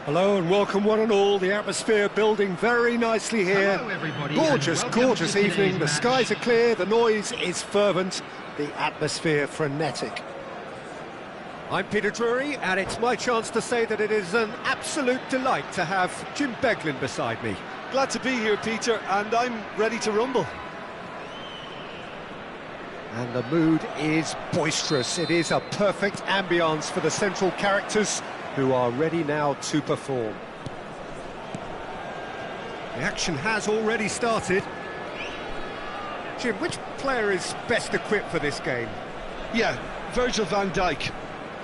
Hello and welcome one and all. The atmosphere building very nicely here. Hello everybody, Gorgeous, and welcome gorgeous to today's evening. The match. skies are clear, the noise is fervent, the atmosphere frenetic. I'm Peter Drury, and it's my chance to say that it is an absolute delight to have Jim Beglin beside me. Glad to be here, Peter, and I'm ready to rumble. And the mood is boisterous. It is a perfect ambience for the central characters who are ready now to perform. The action has already started. Jim, which player is best equipped for this game? Yeah, Virgil van Dijk.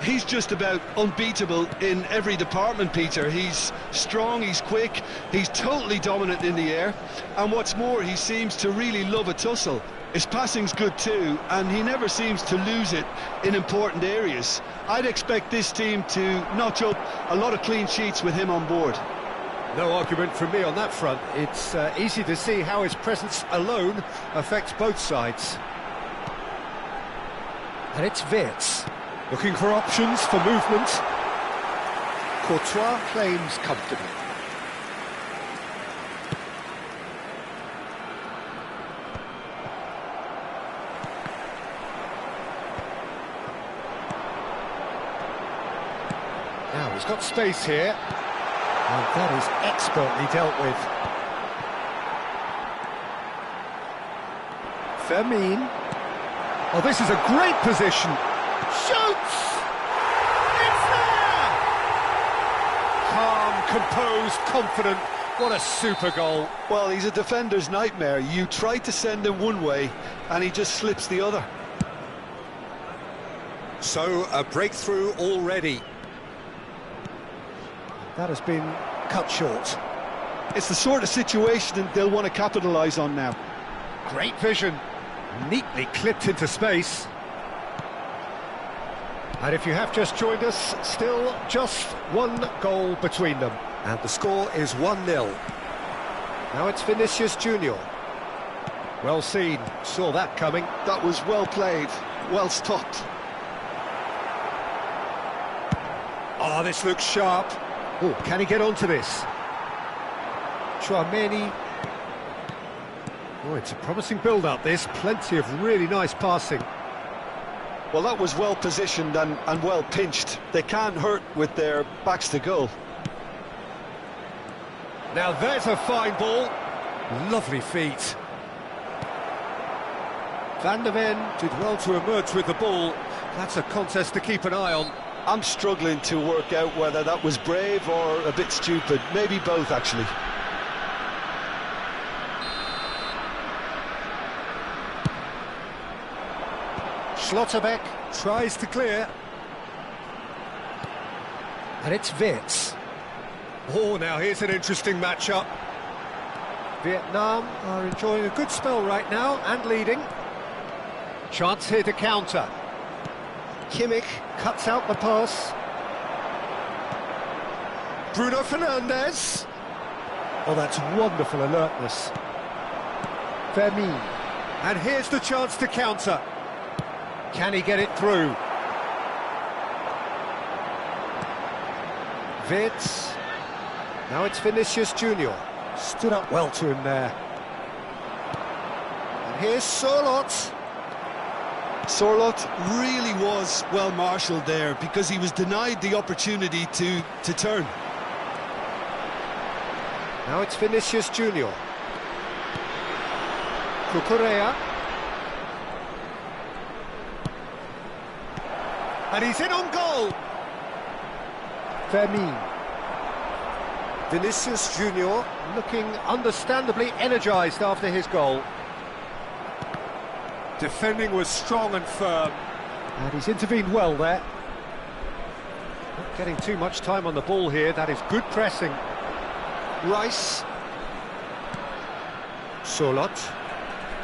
He's just about unbeatable in every department, Peter. He's strong, he's quick, he's totally dominant in the air, and what's more, he seems to really love a tussle. His passing's good too, and he never seems to lose it in important areas. I'd expect this team to notch up a lot of clean sheets with him on board. No argument from me on that front. It's easy to see how his presence alone affects both sides. And it's Wirtz, looking for options for movement. Courtois claims comfortably. Now he's got space here, and that is expertly dealt with. Fermin. Oh, this is a great position. Shoots! It's there! Calm, composed, confident. What a super goal. Well, he's a defender's nightmare. You try to send him one way, and he just slips the other. So, a breakthrough already. That has been cut short. It's the sort of situation they'll want to capitalise on now. Great vision. Neatly clipped into space. And if you have just joined us, still just one goal between them. And the score is 1-0. Now it's Vinicius Junior. Well seen, saw that coming. That was well played, well stopped. Oh, this looks sharp. Oh, can he get onto this? Chouameni. Oh, it's a promising build-up, this. Plenty of really nice passing. Well, that was well positioned and well pinched. They can't hurt with their backs to goal. Now there's a fine ball. Lovely feet. Van der Ven did well to emerge with the ball. That's a contest to keep an eye on. I'm struggling to work out whether that was brave or a bit stupid. Maybe both, actually. Schlotterbeck tries to clear. And it's Wirtz. Oh, now here's an interesting matchup. Vietnam are enjoying a good spell right now and leading. Chance here to counter. Kimmich cuts out the pass. Bruno Fernandes. Oh, that's wonderful alertness. Fermin. And here's the chance to counter. Can he get it through? Wirtz. Now it's Vinicius Junior. Stood up well to him there. And here's Sorloth. Sorloth really was well marshalled there because he was denied the opportunity to turn. Now it's Vinicius Junior. Cucurella. And he's in on goal. Fermin. Vinicius Junior looking understandably energised after his goal. Defending was strong and firm, and he's intervened well there. Not getting too much time on the ball here. That is good pressing. Rice. Sorloth.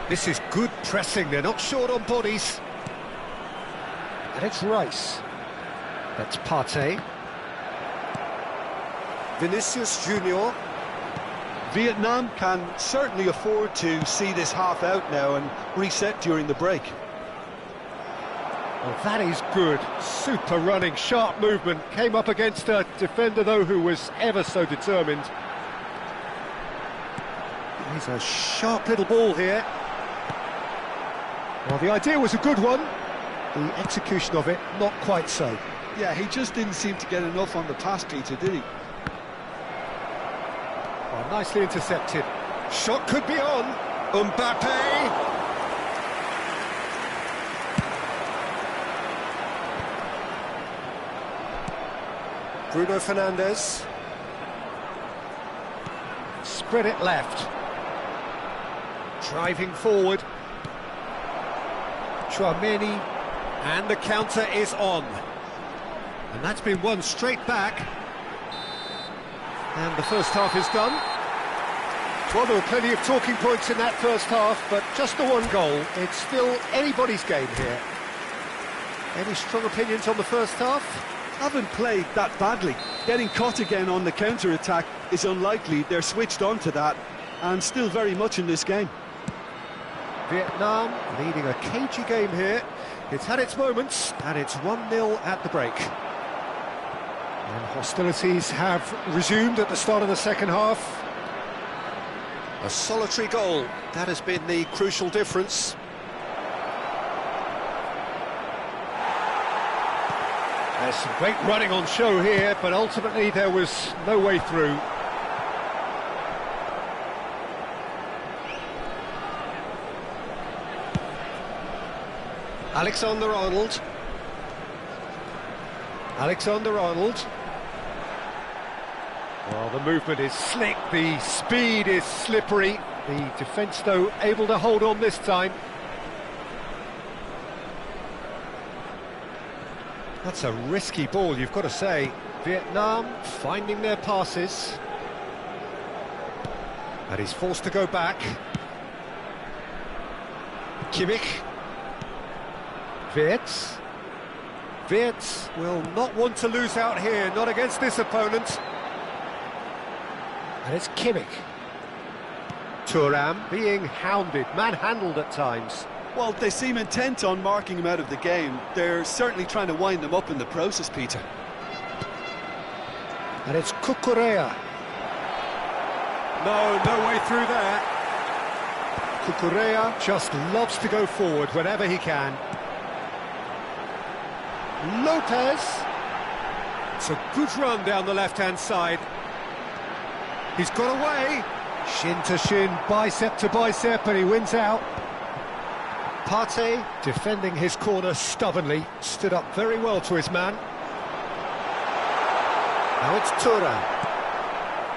This is good pressing. They're not short on bodies. And it's Rice. That's Partey. Vinicius Junior. Vietnam can certainly afford to see this half out now and reset during the break. Well, that is good. Super running, sharp movement. Came up against a defender, though, who was ever so determined. He's a sharp little ball here. Well, the idea was a good one. The execution of it, not quite so. Yeah, he just didn't seem to get enough on the pass, Peter, did he? Well, nicely intercepted. Shot could be on. Mbappe! Bruno Fernandes. Spread it left. Driving forward. Tchouaméni. And the counter is on. And that's been won straight back. And the first half is done. Well, there were plenty of talking points in that first half, but just the one goal. It's still anybody's game here. Any strong opinions on the first half? Haven't played that badly. Getting caught again on the counter-attack is unlikely. They're switched on to that, and still very much in this game. Vietnam leading a cagey game here. It's had its moments, and it's 1-0 at the break. And hostilities have resumed at the start of the second half. A solitary goal, that has been the crucial difference. There's some great running on show here, but ultimately there was no way through. Alexander-Arnold. Alexander-Arnold. Well, the movement is slick, the speed is slippery. The defence, though, able to hold on this time. That's a risky ball, you've got to say. Vietnam finding their passes. And he's forced to go back. Kimmich. Wirtz. Wirtz will not want to lose out here, not against this opponent. And it's Kimmich. Thuram being hounded, manhandled at times. Well, they seem intent on marking him out of the game. They're certainly trying to wind them up in the process, Peter. And it's Cucurella. No way through there. Cucurella just loves to go forward whenever he can. Lopez. It's a good run down the left-hand side. He's got away. Shin to shin, bicep to bicep, and he wins out. Partey defending his corner stubbornly, stood up very well to his man. Now it's Thuram.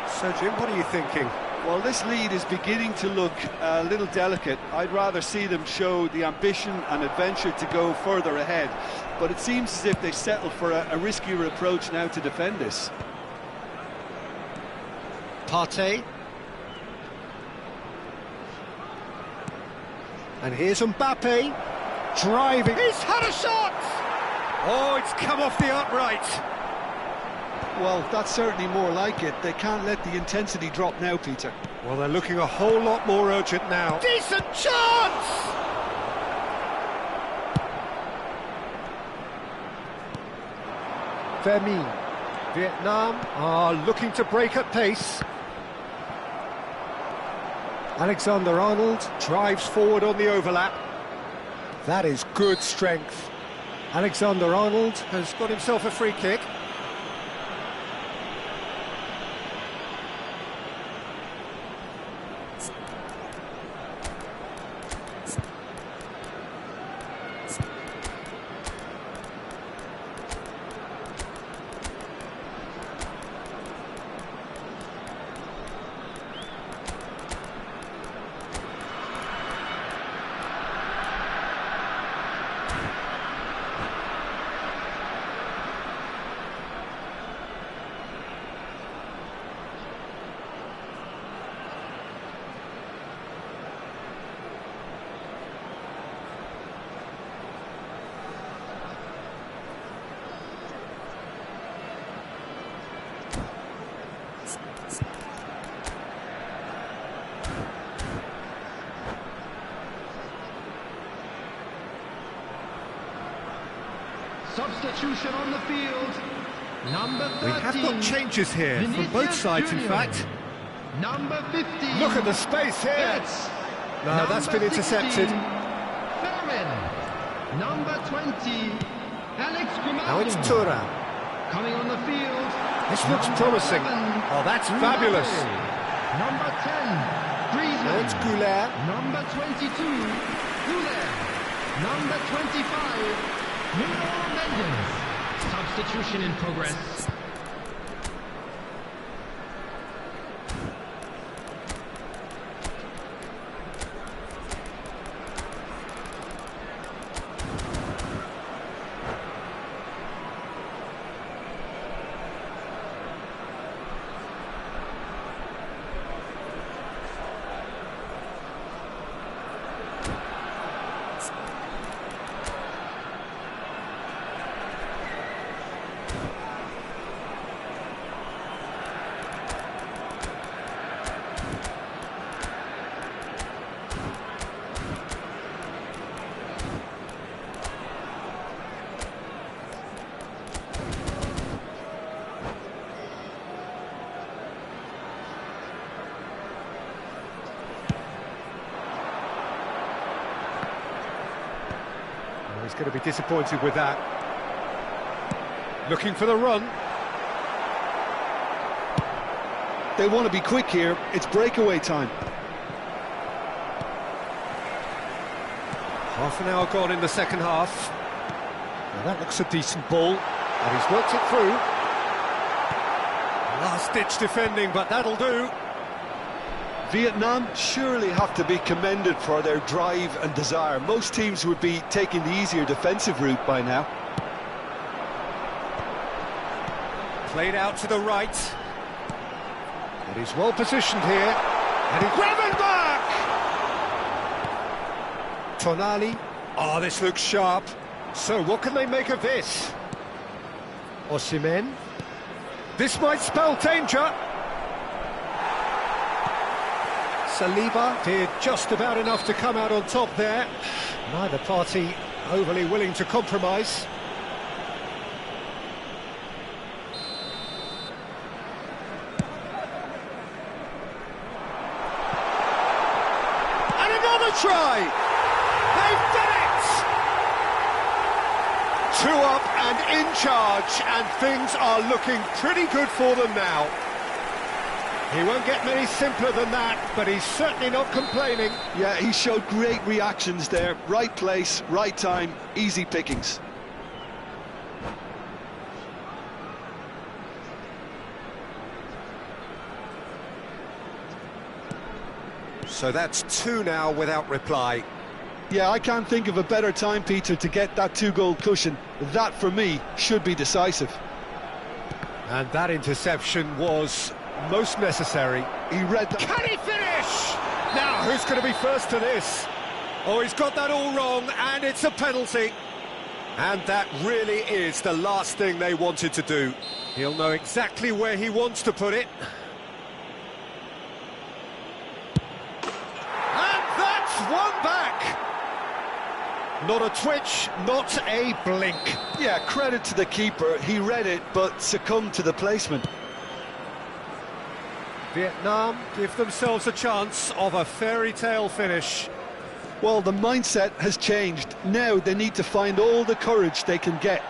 So, Jim, what are you thinking? Well, this lead is beginning to look a little delicate. I'd rather see them show the ambition and adventure to go further ahead. But it seems as if they settle for a riskier approach now to defend this. Partey. And here's Mbappe, driving. He's had a shot! Oh, it's come off the upright. Well, that's certainly more like it. They can't let the intensity drop now, Peter. Well, they're looking a whole lot more urgent now. Decent chance! Vermin. Vietnam are looking to break at pace. Alexander-Arnold drives forward on the overlap. That is good strength. Alexander-Arnold has got himself a free kick. Substitution on the field. Number 13. We have got changes here from both sides, in fact. Number 15. Look at the space here. No, that's been intercepted. Ferrin. Number 20. Alex Grimaldo. Now it's Thuan. Coming on the field. This looks promising. Oh, that's fabulous. Number 10. Griezmann. Now it's Goulet. Number 22. Goulet. Number 25. Nuno Mendes. Substitution in progress. He's going to be disappointed with that. Looking for the run. They want to be quick here. It's breakaway time. Half an hour gone in the second half. Now that looks a decent ball, and he's worked it through. Last-ditch defending, but that'll do. Vietnam surely have to be commended for their drive and desire. Most teams would be taking the easier defensive route by now. Played out to the right. But he's well positioned here. And he's Gravenberch! Tonali. Oh, this looks sharp. So what can they make of this? Osimhen. This might spell danger. Saliba did just about enough to come out on top there. Neither party overly willing to compromise. And another try! They've done it! 2 up and in charge, and things are looking pretty good for them now. He won't get many simpler than that, but he's certainly not complaining. Yeah, he showed great reactions there. Right place, right time, easy pickings. So that's 2 now without reply. Yeah, I can't think of a better time, Peter, to get that 2-goal cushion. That, for me, should be decisive. And that interception was most necessary. He read that. Can he finish? Now, who's going to be first to this? Oh, he's got that all wrong, and it's a penalty. And that really is the last thing they wanted to do. He'll know exactly where he wants to put it. And that's one back. Not a twitch, not a blink. Yeah, credit to the keeper. He read it, but succumbed to the placement. Vietnam give themselves a chance of a fairy tale finish. Well, the mindset has changed. Now they need to find all the courage they can get.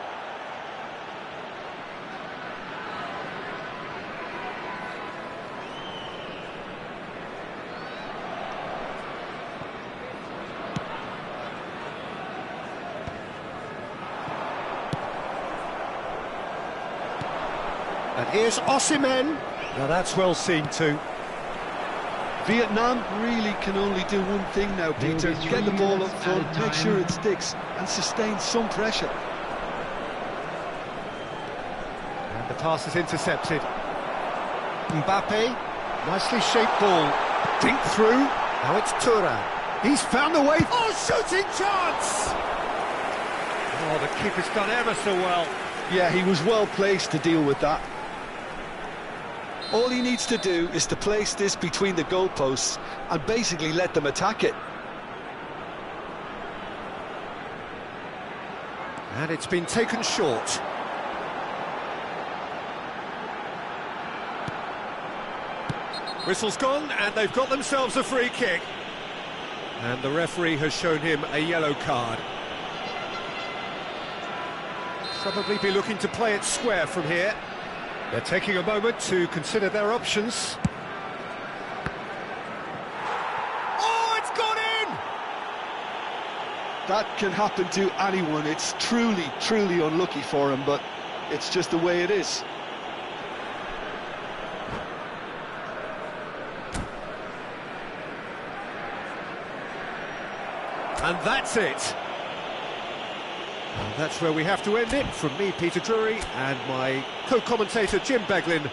And here's Osimhen. Now that's well seen too. Vietnam really can only do one thing now, Peter. Get the ball up front, make sure it sticks, and sustain some pressure. And the pass is intercepted. Mbappe, nicely shaped ball. Dink through. Now it's Thuan. He's found the way. Oh, shooting chance! Oh, the keeper's done ever so well. Yeah, he was well placed to deal with that. All he needs to do is to place this between the goalposts and basically let them attack it. And it's been taken short. Whistle's gone, and they've got themselves a free kick. And the referee has shown him a yellow card. Probably be looking to play it square from here. They're taking a moment to consider their options. Oh, it's gone in! That can happen to anyone. It's truly, truly unlucky for him, but it's just the way it is. And that's it. And that's where we have to end it. From me, Peter Drury, and my co-commentator, Jim Beglin.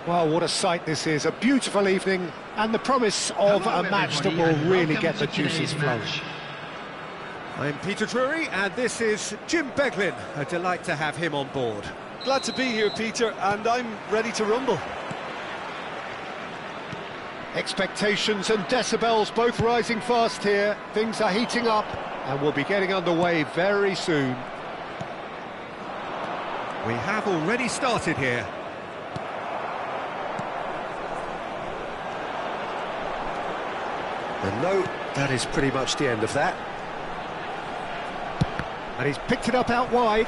Well, what a sight this is. A beautiful evening and the promise of Hello, a match that everybody, will and really welcome get the to juices today's flowing. match. I'm Peter Drury and this is Jim Beglin. A delight to have him on board. Glad to be here, Peter, and I'm ready to rumble. Expectations and decibels both rising fast here. Things are heating up and we'll be getting underway very soon. We have already started here. And no, that is pretty much the end of that. And he's picked it up out wide.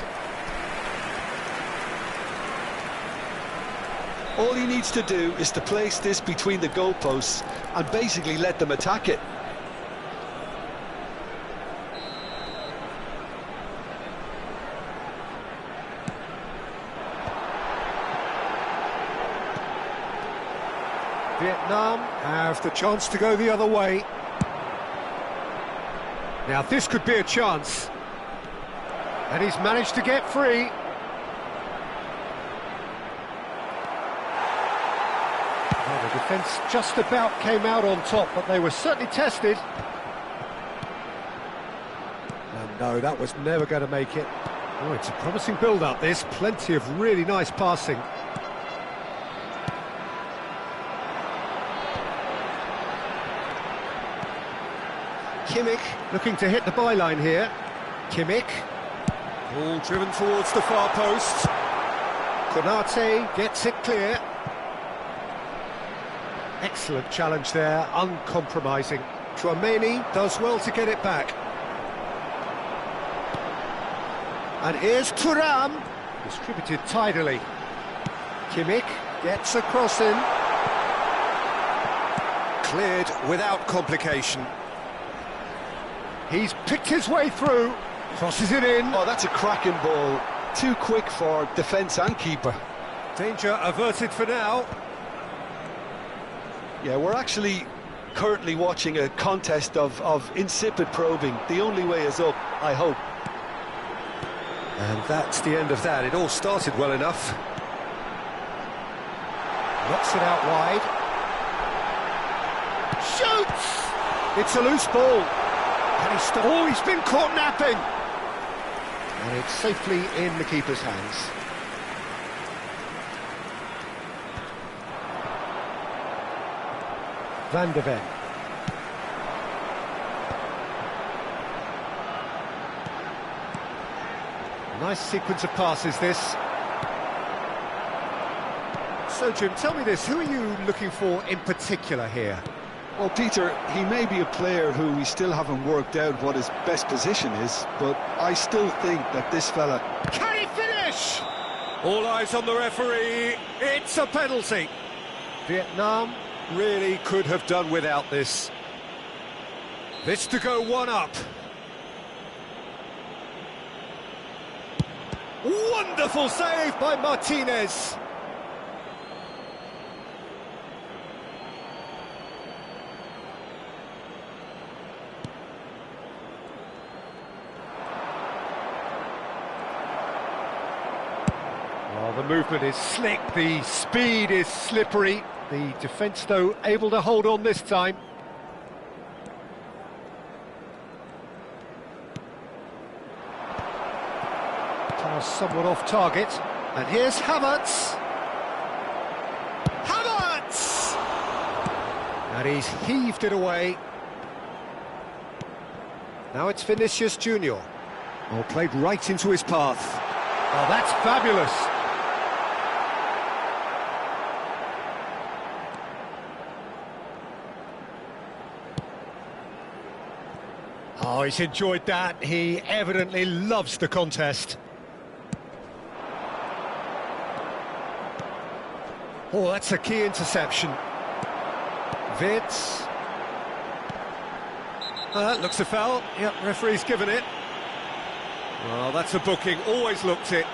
All he needs to do is to place this between the goalposts and basically let them attack it. Vietnam have the chance to go the other way. Now this could be a chance. And he's managed to get free. Well, the defence just about came out on top, but they were certainly tested. And no, that was never going to make it. Oh, it's a promising build-up, this. Plenty of really nice passing. Kimmich looking to hit the byline here. Kimmich. Ball driven towards the far post. Konate gets it clear. Excellent challenge there, uncompromising. Thuan-sony does well to get it back. And here's Thuram, distributed tidily. Kimmich gets a cross in. Cleared without complication. He's picked his way through, crosses it in. Oh, that's a cracking ball. Too quick for defence and keeper. Danger averted for now. Yeah, we're actually currently watching a contest of insipid probing. The only way is up, I hope. And that's the end of that. It all started well enough. Knocks it out wide. Shoots! It's a loose ball. Oh, he's been caught napping! And it's safely in the keeper's hands. Van de Ven. Nice sequence of passes, this. So, Jim, tell me this, who are you looking for in particular here? Well, Peter, he may be a player who we still haven't worked out what his best position is, but I still think that this fella... Can he finish? All eyes on the referee. It's a penalty. Vietnam really could have done without this. This to go one up. Wonderful save by Martinez. Well, the movement is slick, the speed is slippery. The defence, though, able to hold on this time. Pass somewhat off target. And here's Havertz. Havertz! And he's heaved it away. Now it's Vinicius Junior. Oh, played right into his path. Oh, that's fabulous. Oh, he's enjoyed that. He evidently loves the contest. Oh, that's a key interception. Vitz. That looks a foul. Yep, referee's given it. Well, that's a booking. Always looked it.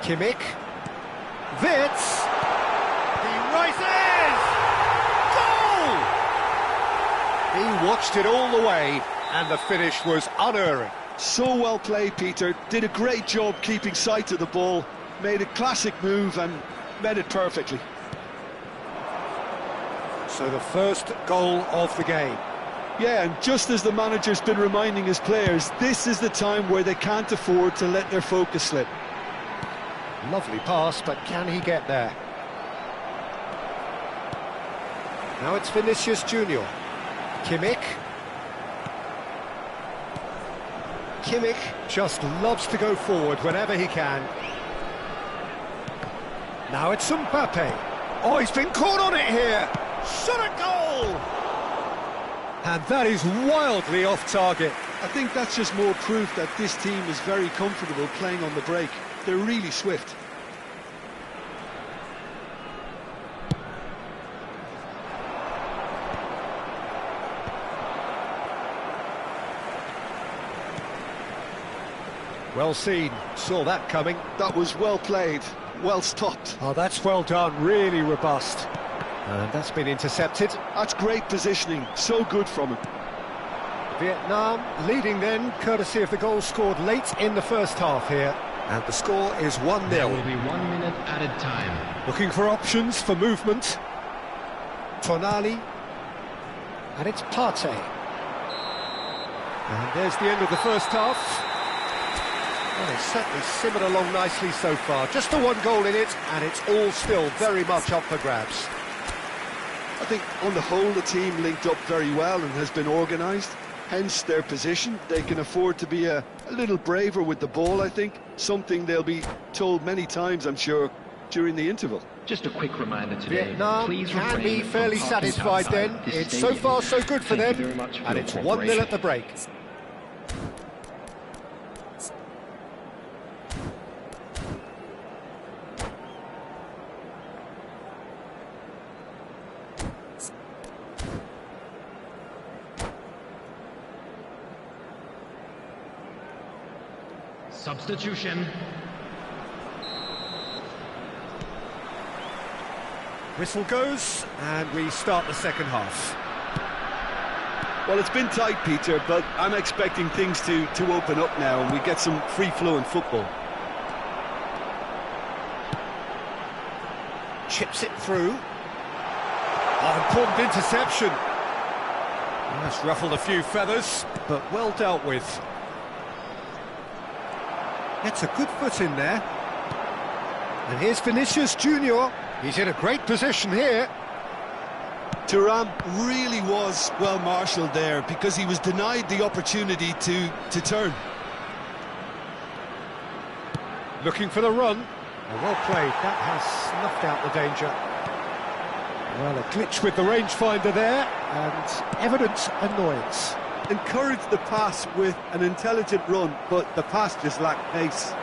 Kimmich. Wits. He rises! Goal! He watched it all the way, and the finish was unerring. So well played, Peter. Did a great job keeping sight of the ball, made a classic move and met it perfectly. So the first goal of the game. Yeah, and just as the manager's been reminding his players, this is the time where they can't afford to let their focus slip. Lovely pass, but can he get there? Now it's Vinicius Junior. Kimmich. Kimmich just loves to go forward whenever he can. Now it's Mbappe. Oh, he's been caught on it here. Shot a goal! And that is wildly off target. I think that's just more proof that this team is very comfortable playing on the break. They're really swift. Well seen, saw that coming. That was well played, well stopped. Oh, that's well done, really robust. And that's been intercepted. That's great positioning, so good from him. Vietnam leading then, courtesy of the goal scored late in the first half here. And the score is 1-0. There will be 1 minute added time. Looking for options for movement. Tonali. And it's Partey. And there's the end of the first half. Well, it's certainly simmered along nicely so far. Just the one goal in it, and it's all still very much up for grabs. I think on the whole the team linked up very well and has been organised. Hence their position. They can afford to be a little braver with the ball, I think. Something they'll be told many times, I'm sure, during the interval. Just a quick reminder today. Vietnam please can be refrain fairly from parking satisfied then. outside this It's so stadium. far so good for Thank you them. very much for And your it's 1-0 cooperation. at the break. Substitution. Whistle goes, and we start the second half. Well, it's been tight, Peter, but I'm expecting things to open up now and we get some free-flowing football. Chips it through. Oh, important interception. That's ruffled a few feathers, but well dealt with. Gets a good foot in there. And here's Vinicius Junior. He's in a great position here. Thuan really was well marshalled there because he was denied the opportunity to turn. Looking for the run. Oh, well played. That has snuffed out the danger. Well, a glitch with the rangefinder there, and evident annoyance. Encouraged the pass with an intelligent run, but the pass just lacked pace.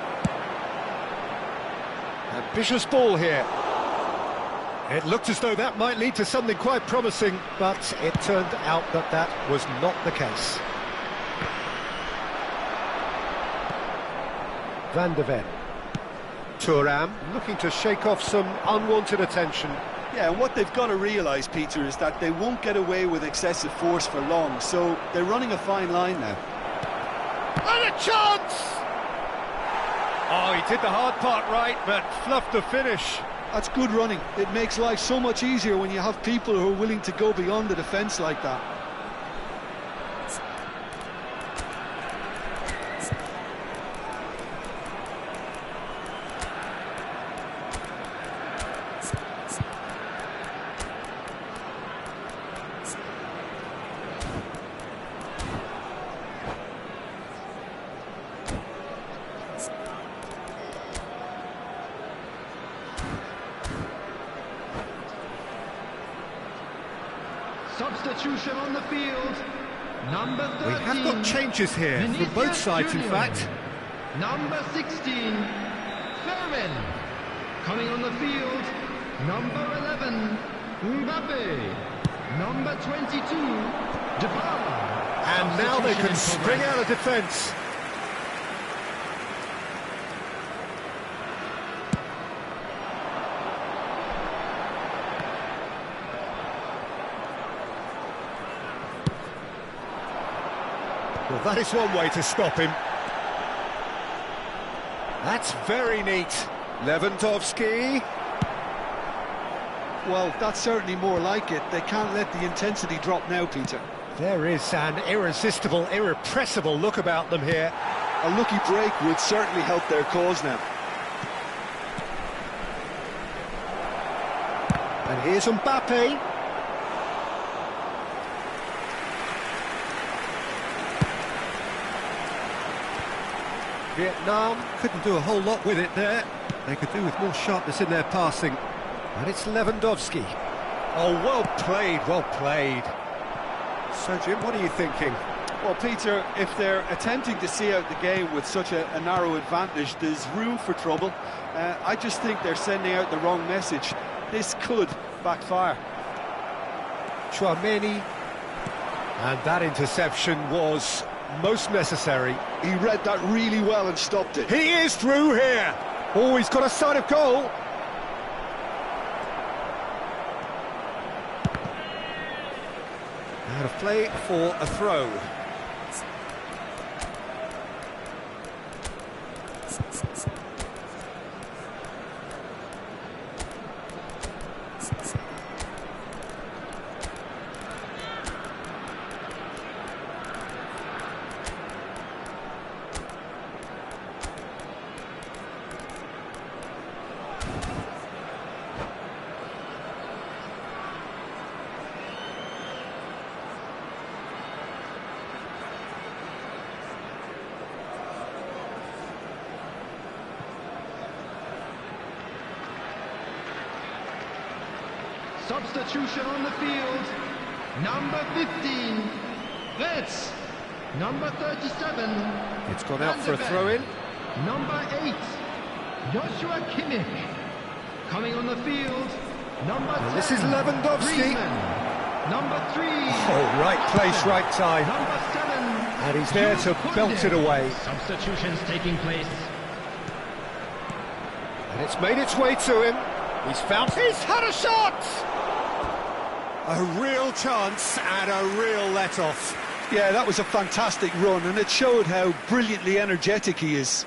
Ambitious ball here. It looked as though that might lead to something quite promising, but it turned out that that was not the case. Van de Ven. Thuan looking to shake off some unwanted attention. Yeah, and what they've got to realise, Peter, is that they won't get away with excessive force for long, so they're running a fine line now. And a chance! Oh, he did the hard part right, but fluffed the finish. That's good running. It makes life so much easier when you have people who are willing to go beyond the defence like that. Substitution on the field. Number 13. We have got changes here from both sides, in Junior. fact. Number 16, Fermin. Coming on the field, number 11, Mbappe. Number 22, Dybala. And now they can Substitution in spring progress. out of defence. Well, that is one way to stop him. That's very neat. Lewandowski. Well, that's certainly more like it. They can't let the intensity drop now, Peter. There is an irresistible, irrepressible look about them here. A lucky break would certainly help their cause now. And here's Mbappe. Vietnam couldn't do a whole lot with it there. They could do with more sharpness in their passing. And it's Lewandowski. Oh, well played, well played. So, Jim, what are you thinking? Well, Peter, if they're attempting to see out the game with such a narrow advantage, there's room for trouble. I just think they're sending out the wrong message. This could backfire. Tchouameni. And that interception was most necessary. He read that really well and stopped it. He is through here. Oh, he's got a sight of goal. Out of play for a throw. Substitution on the field. Number 15, Retz. Number 37, It's gone out for a throw-in. Number 8, Joshua Kimmich. Coming on the field, number 10, This is Lewandowski. Griezmann. Number 3, Oh, right place, right time. Number 7, And he's there to belt it away. Substitutions taking place. And it's made its way to him. He's had a shot! A real chance and a real let-off. Yeah, that was a fantastic run, and it showed how brilliantly energetic he is.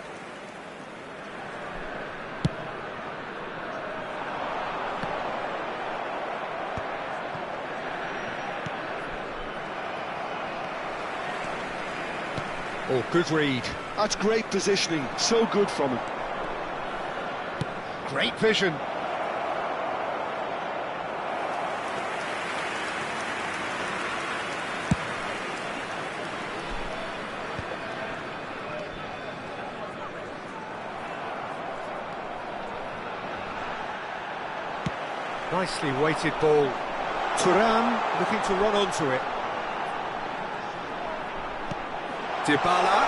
Oh, good read. That's great positioning, so good from him. Great vision. Nicely weighted ball. Thuan looking to run onto it. Dybala.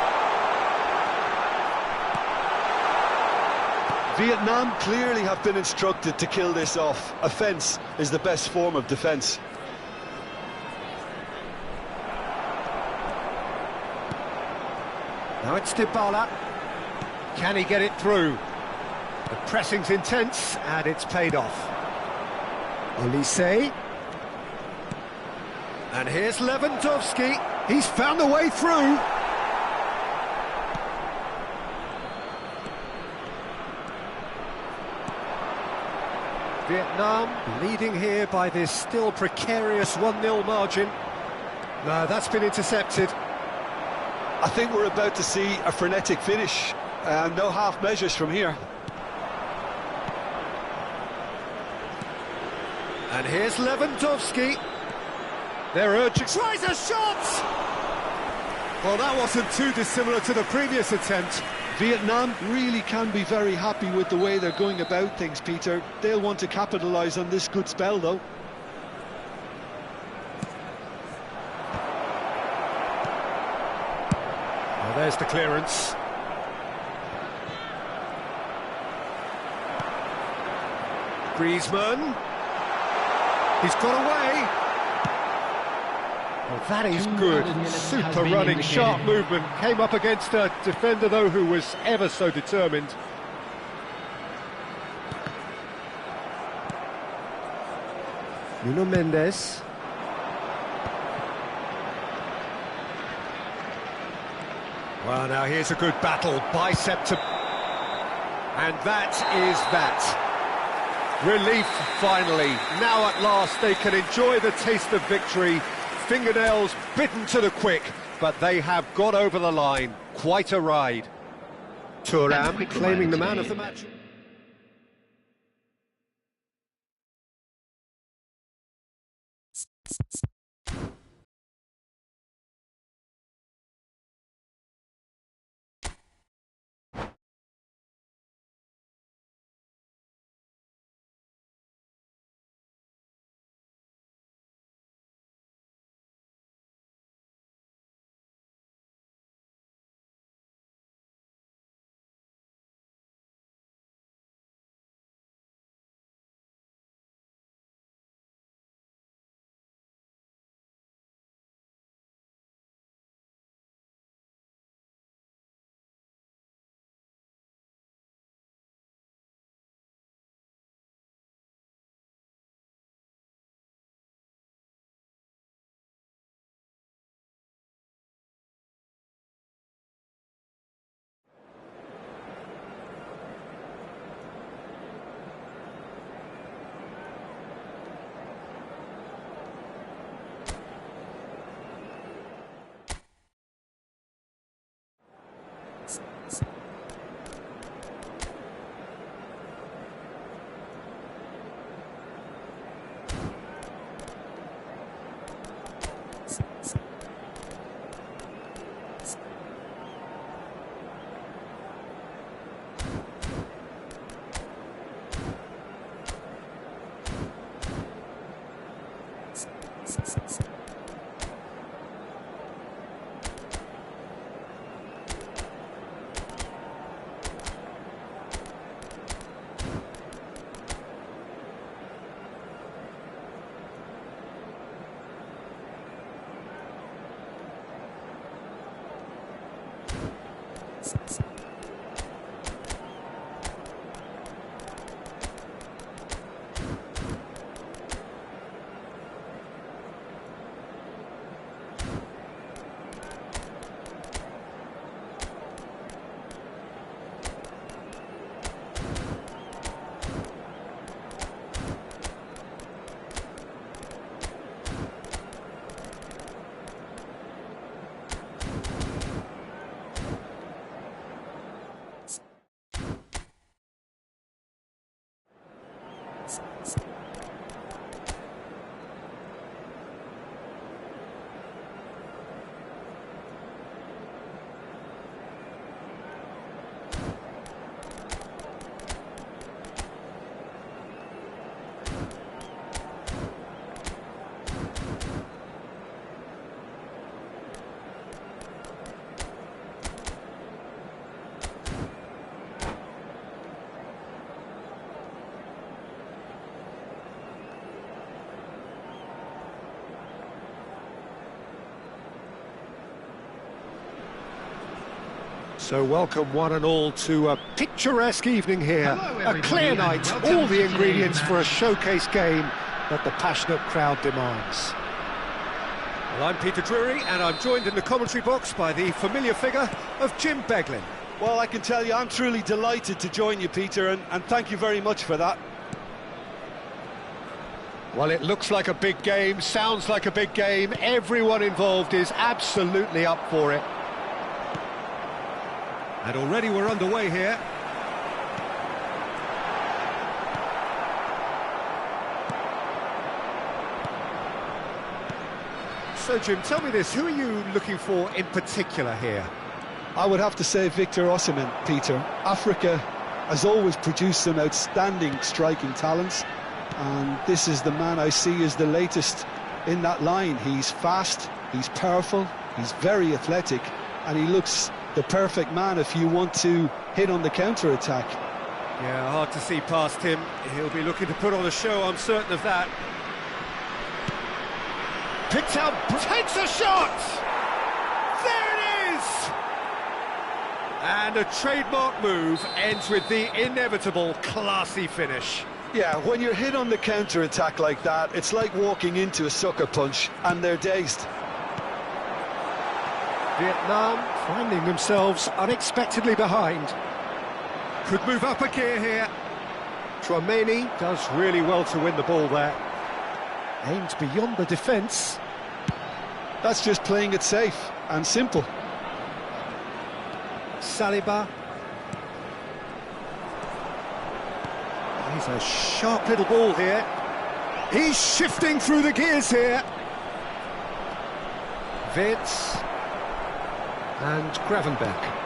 Vietnam clearly have been instructed to kill this off. Offence is the best form of defence. Now it's Dybala. Can he get it through? The pressing's intense and it's paid off. Olise. And here's Lewandowski. He's found a way through. Vietnam leading here by this still precarious 1-0 margin. No, that's been intercepted. I think we're about to see a frenetic finish. No half measures from here. And here's Lewandowski. They're urging. Tries a shot! Well, that wasn't too dissimilar to the previous attempt. Vietnam really can be very happy with the way they're going about things, Peter. They'll want to capitalise on this good spell, though. Well, there's the clearance. Griezmann. He's got away. Well, that is good. Super running, sharp movement. Came up against a defender, though, who was ever so determined. Nuno Mendes. Well, now here's a good battle, bicep to... And that is that. Relief, finally. Now at last they can enjoy the taste of victory. Fingernails bitten to the quick, but they have got over the line. Quite a ride. Thuan claiming the man of the match. So welcome one and all to a picturesque evening here, a clear night, all the ingredients for a showcase game that the passionate crowd demands. Well, I'm Peter Drury and I'm joined in the commentary box by the familiar figure of Jim Beglin. Well, I can tell you I'm truly delighted to join you, Peter, and thank you very much for that. Well, it looks like a big game, sounds like a big game, everyone involved is absolutely up for it. And already we're underway here. So, Jim, tell me this, who are you looking for in particular here? I would have to say Victor Osimhen, Peter. Africa has always produced some outstanding striking talents, and this is the man I see as the latest in that line. He's fast, he's powerful, he's very athletic, and he looks the perfect man if you want to hit on the counter-attack. Yeah, hard to see past him. He'll be looking to put on a show, I'm certain of that. Picked out, takes a shot! There it is! And a trademark move ends with the inevitable classy finish. Yeah, when you're hit on the counter-attack like that, it's like walking into a sucker punch, and they're dazed. Vietnam finding themselves unexpectedly behind. Could move up a gear here. Thuan-sony does really well to win the ball there. Aimed beyond the defence. That's just playing it safe and simple. Saliba. He's a sharp little ball here. He's shifting through the gears here. Vitz. And Gravenberch.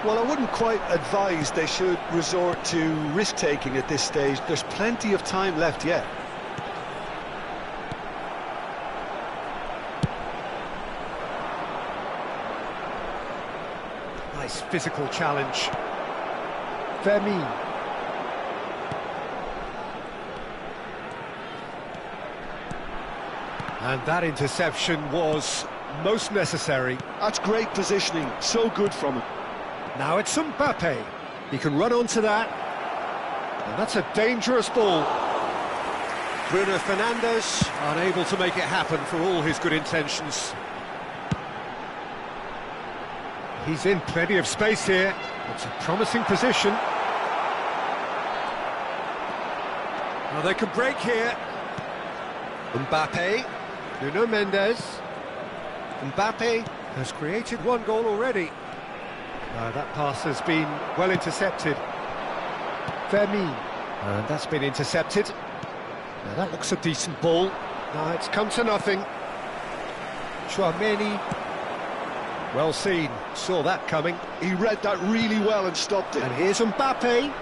Well, I wouldn't quite advise they should resort to risk-taking at this stage. There's plenty of time left yet. Nice physical challenge. Vermeer. And that interception was most necessary. That's great positioning, so good from him. Now it's Mbappe. He can run onto that. And that's a dangerous ball. Bruno Fernandes unable to make it happen for all his good intentions. He's in plenty of space here. It's a promising position. Now they can break here. Mbappe. Nuno Mendes. Mbappe has created one goal already. That pass has been well intercepted. Vermeer. And that's been intercepted. Now that looks a decent ball. Now it's come to nothing. Thuan-sony. Well seen, saw that coming. He read that really well and stopped it. And here's Mbappe.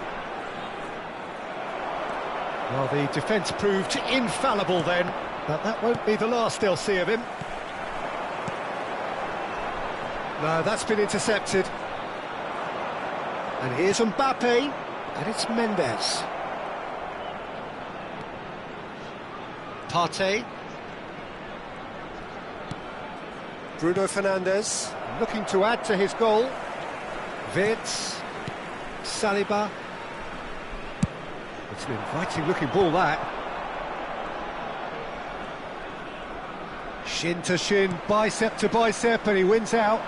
Well, the defence proved infallible then, but that won't be the last they'll see of him. No, that's been intercepted. And here's Mbappe, and it's Mendes. Partey. Bruno Fernandes, looking to add to his goal. Vitz. Saliba. It's an inviting-looking ball, that. Shin to shin, bicep to bicep, and he wins out.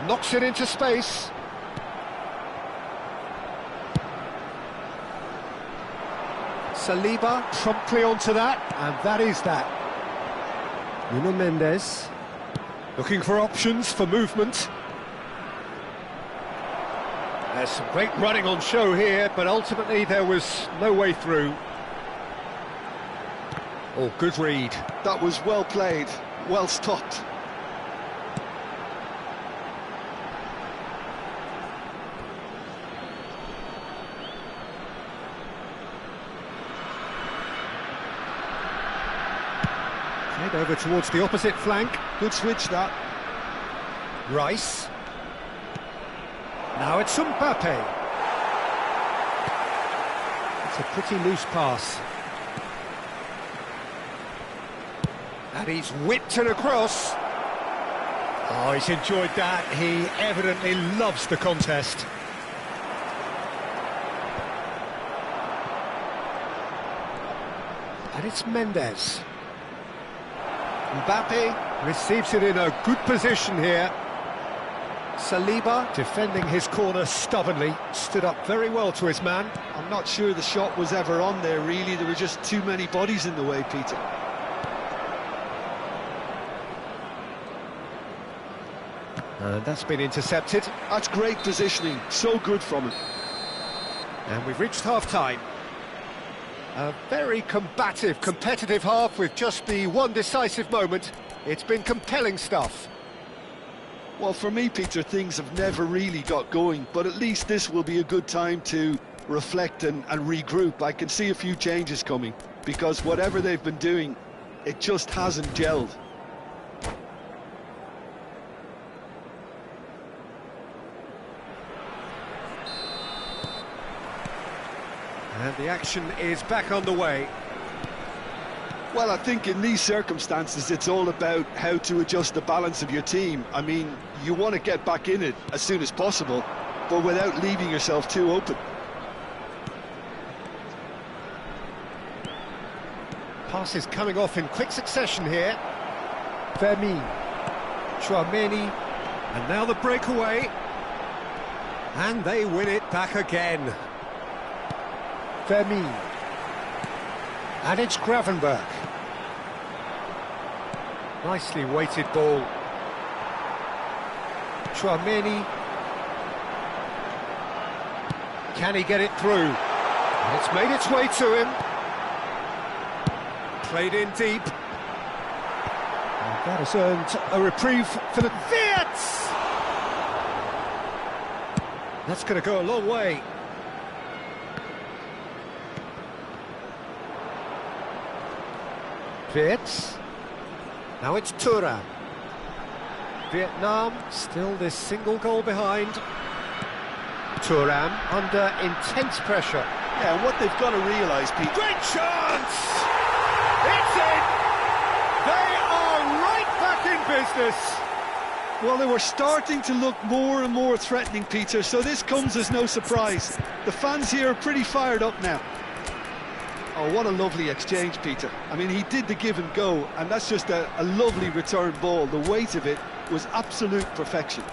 Knocks it into space. Saliba promptly onto that, and that is that. Nuno Mendes looking for options for movement. There's some great running on show here, but ultimately there was no way through. Oh, good read. That was well played, well stopped. Played over towards the opposite flank. Good switch, that. Rice. Now it's Mbappe. It's a pretty loose pass. And he's whipped it across. Oh, he's enjoyed that. He evidently loves the contest. And it's Mendes. Mbappe receives it in a good position here. Saliba defending his corner stubbornly, stood up very well to his man. I'm not sure the shot was ever on there, really. There were just too many bodies in the way, Peter. And that's been intercepted. That's great positioning, so good from him. And we've reached half-time. A very combative, competitive half with just the one decisive moment. It's been compelling stuff. Well, for me, Peter, things have never really got going, but at least this will be a good time to reflect and regroup. I can see a few changes coming, because whatever they've been doing, it just hasn't gelled. And the action is back underway. Well, I think in these circumstances, it's all about how to adjust the balance of your team. I mean, you want to get back in it as soon as possible, but without leaving yourself too open. Passes coming off in quick succession here. Vermi, Chouameni, and now the breakaway. And they win it back again. Vermi. And it's Gravenberch. Nicely weighted ball. Chouameni. Can he get it through? It's made its way to him. Played in deep. And that has earned a reprieve for the Fiats! That's going to go a long way. Fiats. Now it's Thuan. Vietnam still this single goal behind. Thuan under intense pressure. Yeah, and what they've got to realise, Pete... Great chance! It's in! They are right back in business! Well, they were starting to look more and more threatening, Peter, so this comes as no surprise. The fans here are pretty fired up now. Oh, what a lovely exchange, Peter. I mean, he did the give and go, and that's just a lovely return ball. The weight of it was absolute perfection.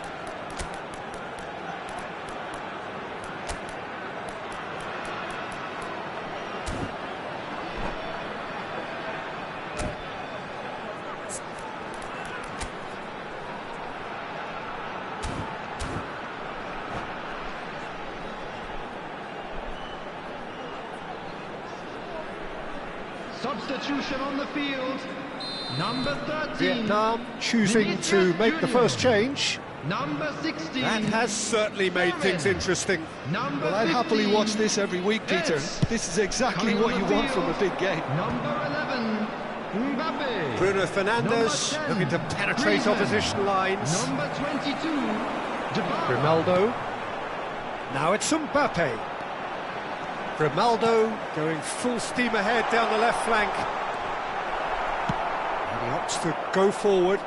Substitution on the field. Number 13. Vietnam choosing to make the first change. Number 16. That has certainly made things interesting. Number Well, I'd 15. happily watch this every week, Peter. Yes. This is exactly Coming what on you the want from field. a big game. Number 11. Mbappe. Bruno Fernandes Number 10, looking to penetrate Griezmann. opposition lines. Number 22. Dybala. Grimaldo. Now it's Mbappe. Grimaldo going full steam ahead down the left flank. And he opts to go forward.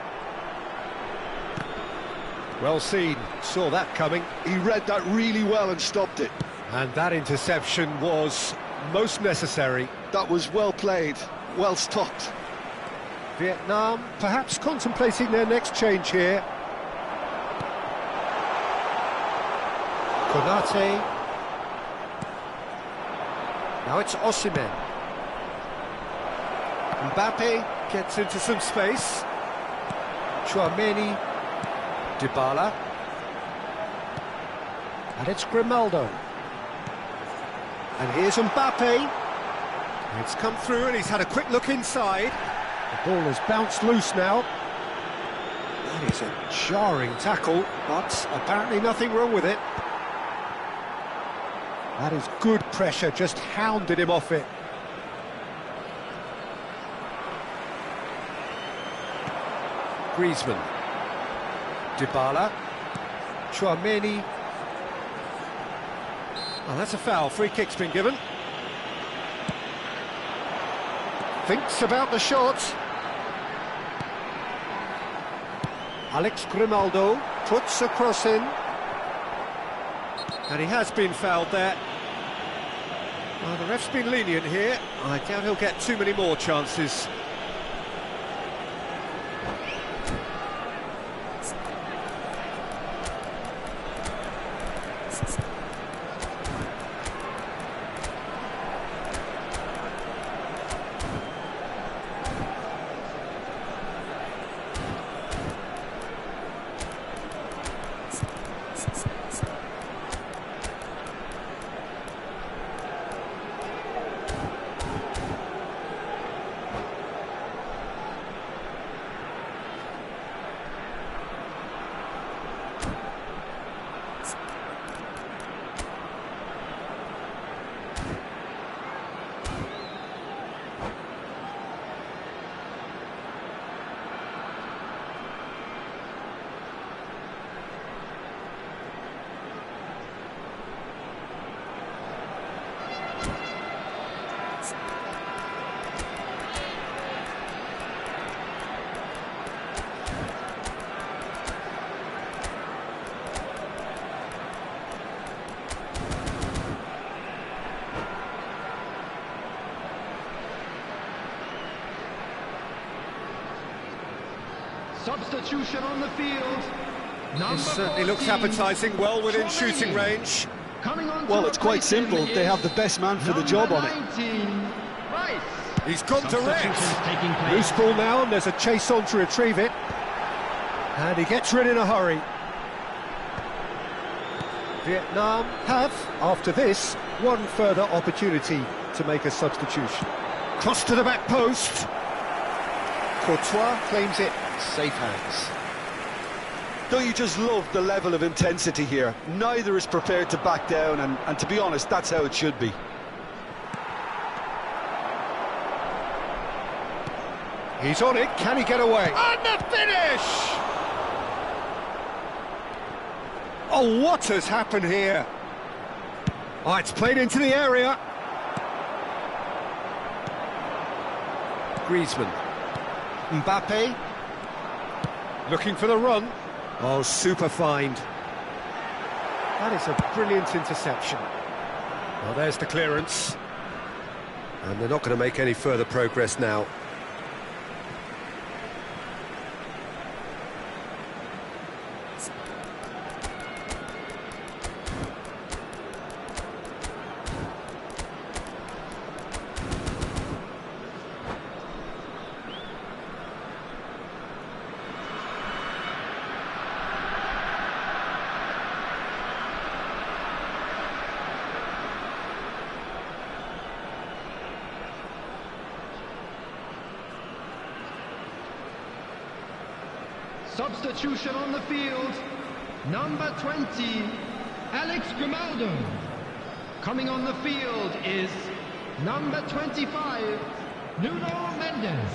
Well seen, saw that coming. He read that really well and stopped it. And that interception was most necessary. That was well played, well stopped. Vietnam perhaps contemplating their next change here. Konate. Now it's Osimhen. Mbappe gets into some space. Chouameni. Dybala. And it's Grimaldo. And here's Mbappe. It's come through and he's had a quick look inside. The ball has bounced loose now. That is a jarring tackle, but apparently nothing wrong with it. That is good pressure, just hounded him off it. Griezmann. Dybala. Chouameni. Oh, that's a foul. Free kick's been given. Thinks about the shot. Alex Grimaldo puts a cross in. And he has been fouled there. Well, the ref's been lenient here. I doubt he'll get too many more chances. Substitution on the field. Number This certainly looks 14, appetizing, well within shooting Thuan-sony. range. Coming on Well, to it's quite replace him simple. They have the is best man for the job on it. 19, Rice. He's gone direct. Substitutions taking place. Loose ball now, and there's a chase on to retrieve it. And he gets rid in a hurry. Vietnam have, after this, one further opportunity to make a substitution. Cross to the back post. Courtois claims it. Safe hands. Don't you just love the level of intensity here? Neither is prepared to back down, and to be honest, that's how it should be. He's on it, can he get away? And the finish! Oh, what has happened here? Oh, it's played into the area. Griezmann. Mbappe. Looking for the run. Oh, super find. That is a brilliant interception. Well, there's the clearance. And they're not going to make any further progress now. Substitution on the field. Number 20, Alex Grimaldo. Coming on the field is number 25, Nuno Mendes.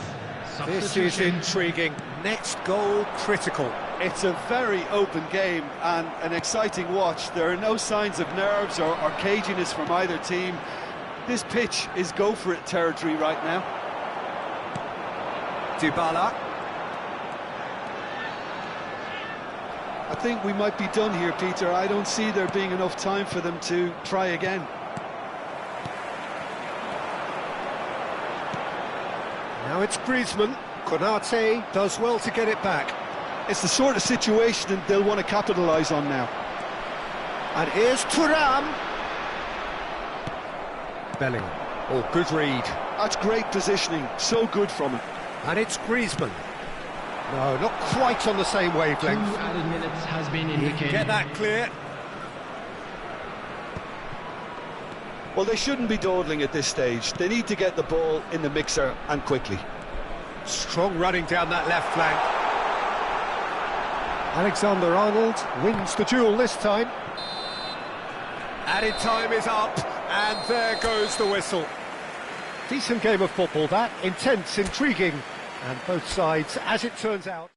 This is intriguing. Next goal critical. It's a very open game and an exciting watch. There are no signs of nerves or caginess from either team. This pitch is go-for-it territory right now. Dybala. I think we might be done here, Peter. I don't see there being enough time for them to try again. Now it's Griezmann. Konate does well to get it back. It's the sort of situation they'll want to capitalise on now. And here's Thuram. Bellingham. Oh, good read. That's great positioning. So good from him. And it's Griezmann. No, not quite on the same 2 wavelength. added minutes has been He indicated. can get that clear. Well, they shouldn't be dawdling at this stage. They need to get the ball in the mixer and quickly. Strong running down that left flank. Alexander-Arnold wins the duel this time. Added time is up, and there goes the whistle. Decent game of football, that. Intense, intriguing, and both sides, as it turns out.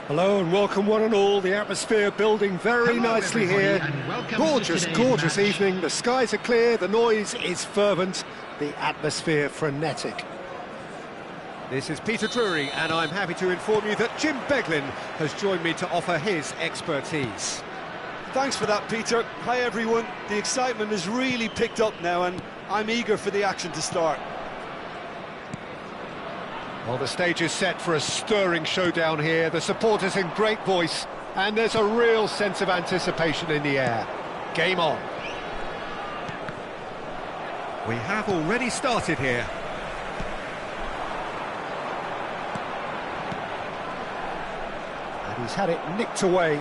Hello and welcome one and all. The atmosphere building very Hello, nicely everybody, here. and welcome to Gorgeous, today's gorgeous match. evening. The skies are clear, the noise is fervent, the atmosphere frenetic. This is Peter Drury, and I'm happy to inform you that Jim Beglin has joined me to offer his expertise. Thanks for that, Peter. Hi, everyone. The excitement has really picked up now, and I'm eager for the action to start. Well, the stage is set for a stirring showdown here. The supporters in great voice, and there's a real sense of anticipation in the air. Game on. We have already started here. And he's had it nicked away.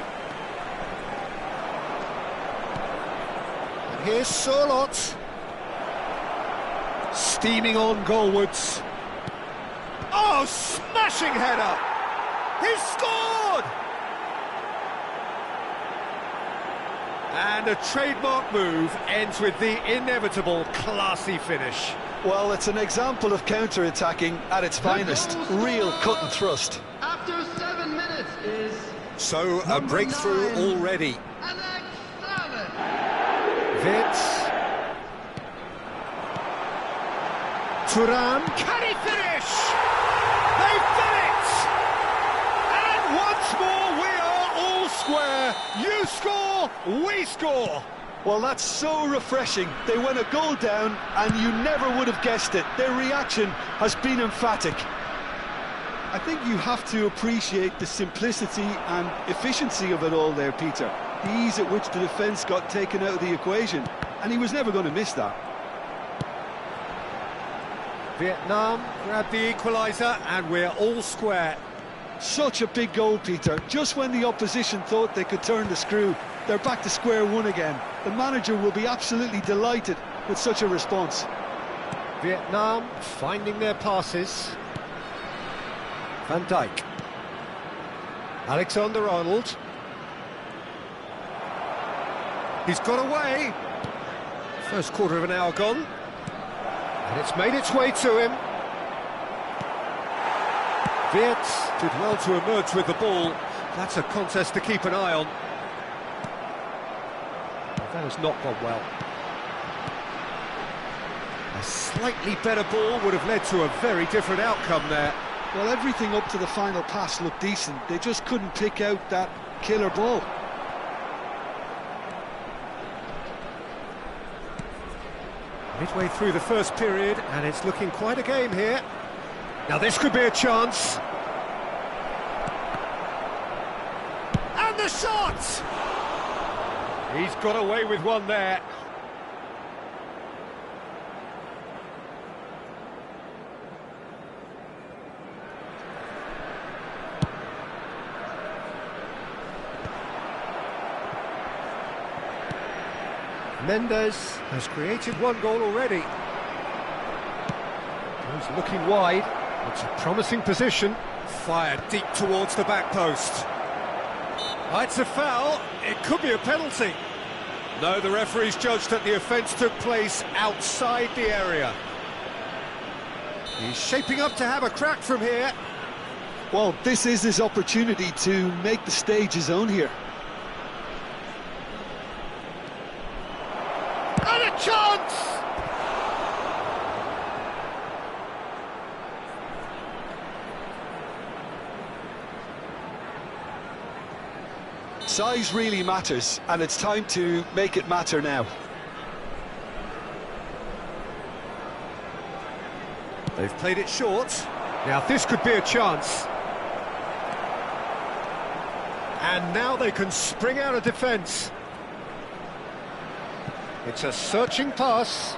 And here's Surlot. Steaming on goalwards. Oh, smashing header! He's scored! And a trademark move ends with the inevitable classy finish. Well, it's an example of counter-attacking at its finest. Real cut and thrust. After 7 minutes is So, a number breakthrough 9, already. Alex Salad. Vitz. Thuan. Can he finish? They've done it! And once more we are all square. You score, we score. Well, that's so refreshing. They went a goal down, and you never would have guessed it. Their reaction has been emphatic. I think you have to appreciate the simplicity and efficiency of it all there, Peter. The ease at which the defence got taken out of the equation, and he was never going to miss that. Vietnam grabbed the equaliser and we're all square. Such a big goal, Peter. Just when the opposition thought they could turn the screw, they're back to square one again. The manager will be absolutely delighted with such a response. Vietnam finding their passes. Van Dijk. Alexander-Arnold. He's got away. First quarter of an hour gone. And it's made its way to him. Viet did well to emerge with the ball. That's a contest to keep an eye on. That has not gone well. A slightly better ball would have led to a very different outcome there. Well, everything up to the final pass looked decent. They just couldn't pick out that killer ball. Midway through the first period, and it's looking quite a game here. Now this could be a chance. And the shot! He's got away with one there. Mendes has created one goal already. He's looking wide. It's a promising position. Fired deep towards the back post. Oh, it's a foul. It could be a penalty. No, the referee's judged that the offence took place outside the area. He's shaping up to have a crack from here. Well, this is his opportunity to make the stage his own here. And a chance! Size really matters, and it's time to make it matter now. They've played it short. Now this could be a chance. And now they can spring out of defence. It's a searching pass.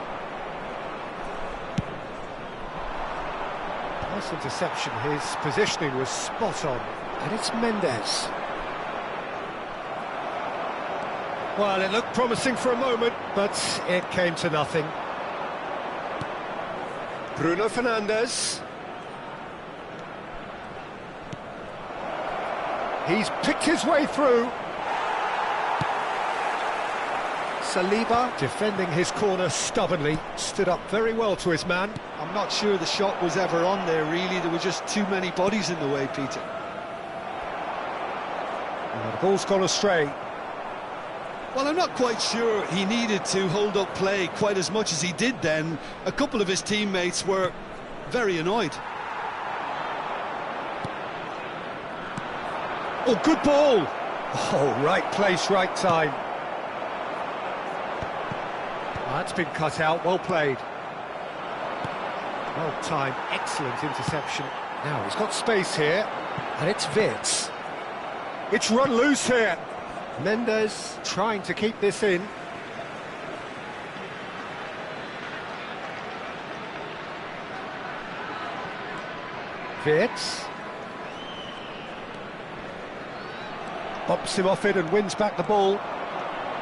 Nice interception. His positioning was spot on. And it's Mendes. Well, it looked promising for a moment, but it came to nothing. Bruno Fernandes. He's picked his way through. Saliba, defending his corner stubbornly, stood up very well to his man. I'm not sure the shot was ever on there, really. There were just too many bodies in the way, Peter. And the ball's gone astray. Well, I'm not quite sure he needed to hold up play quite as much as he did then. A couple of his teammates were very annoyed. Oh, good ball! Oh, right place, right time. That's been cut out, well played. Well timed, excellent interception. Now he's got space here, and it's Wirtz. It's run loose here. Mendes trying to keep this in. Wirtz. Bumps him off it and wins back the ball.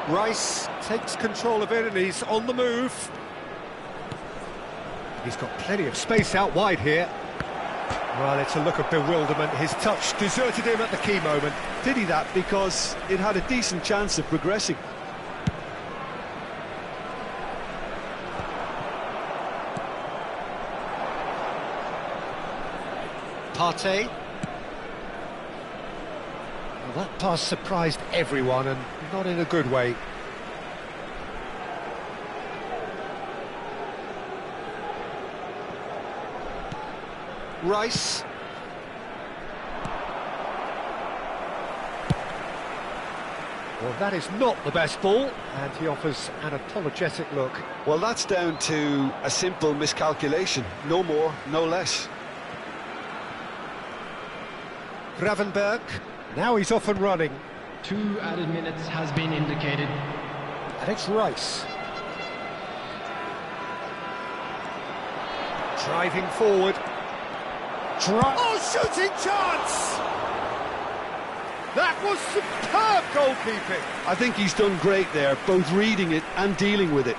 Rice takes control of it and he's on the move. He's got plenty of space out wide here. Well, it's a look of bewilderment. His touch deserted him at the key moment. Did he that? Because it had a decent chance of progressing. Partey. Well, that pass surprised everyone and not in a good way. Rice. Well, that is not the best ball, and he offers an apologetic look. Well, that's down to a simple miscalculation. No more, no less. Gravenberg. Now he's off and running. 2 added minutes has been indicated. And it's Rice. Driving forward. Oh, shooting chance! That was superb goalkeeping. I think he's done great there, both reading it and dealing with it.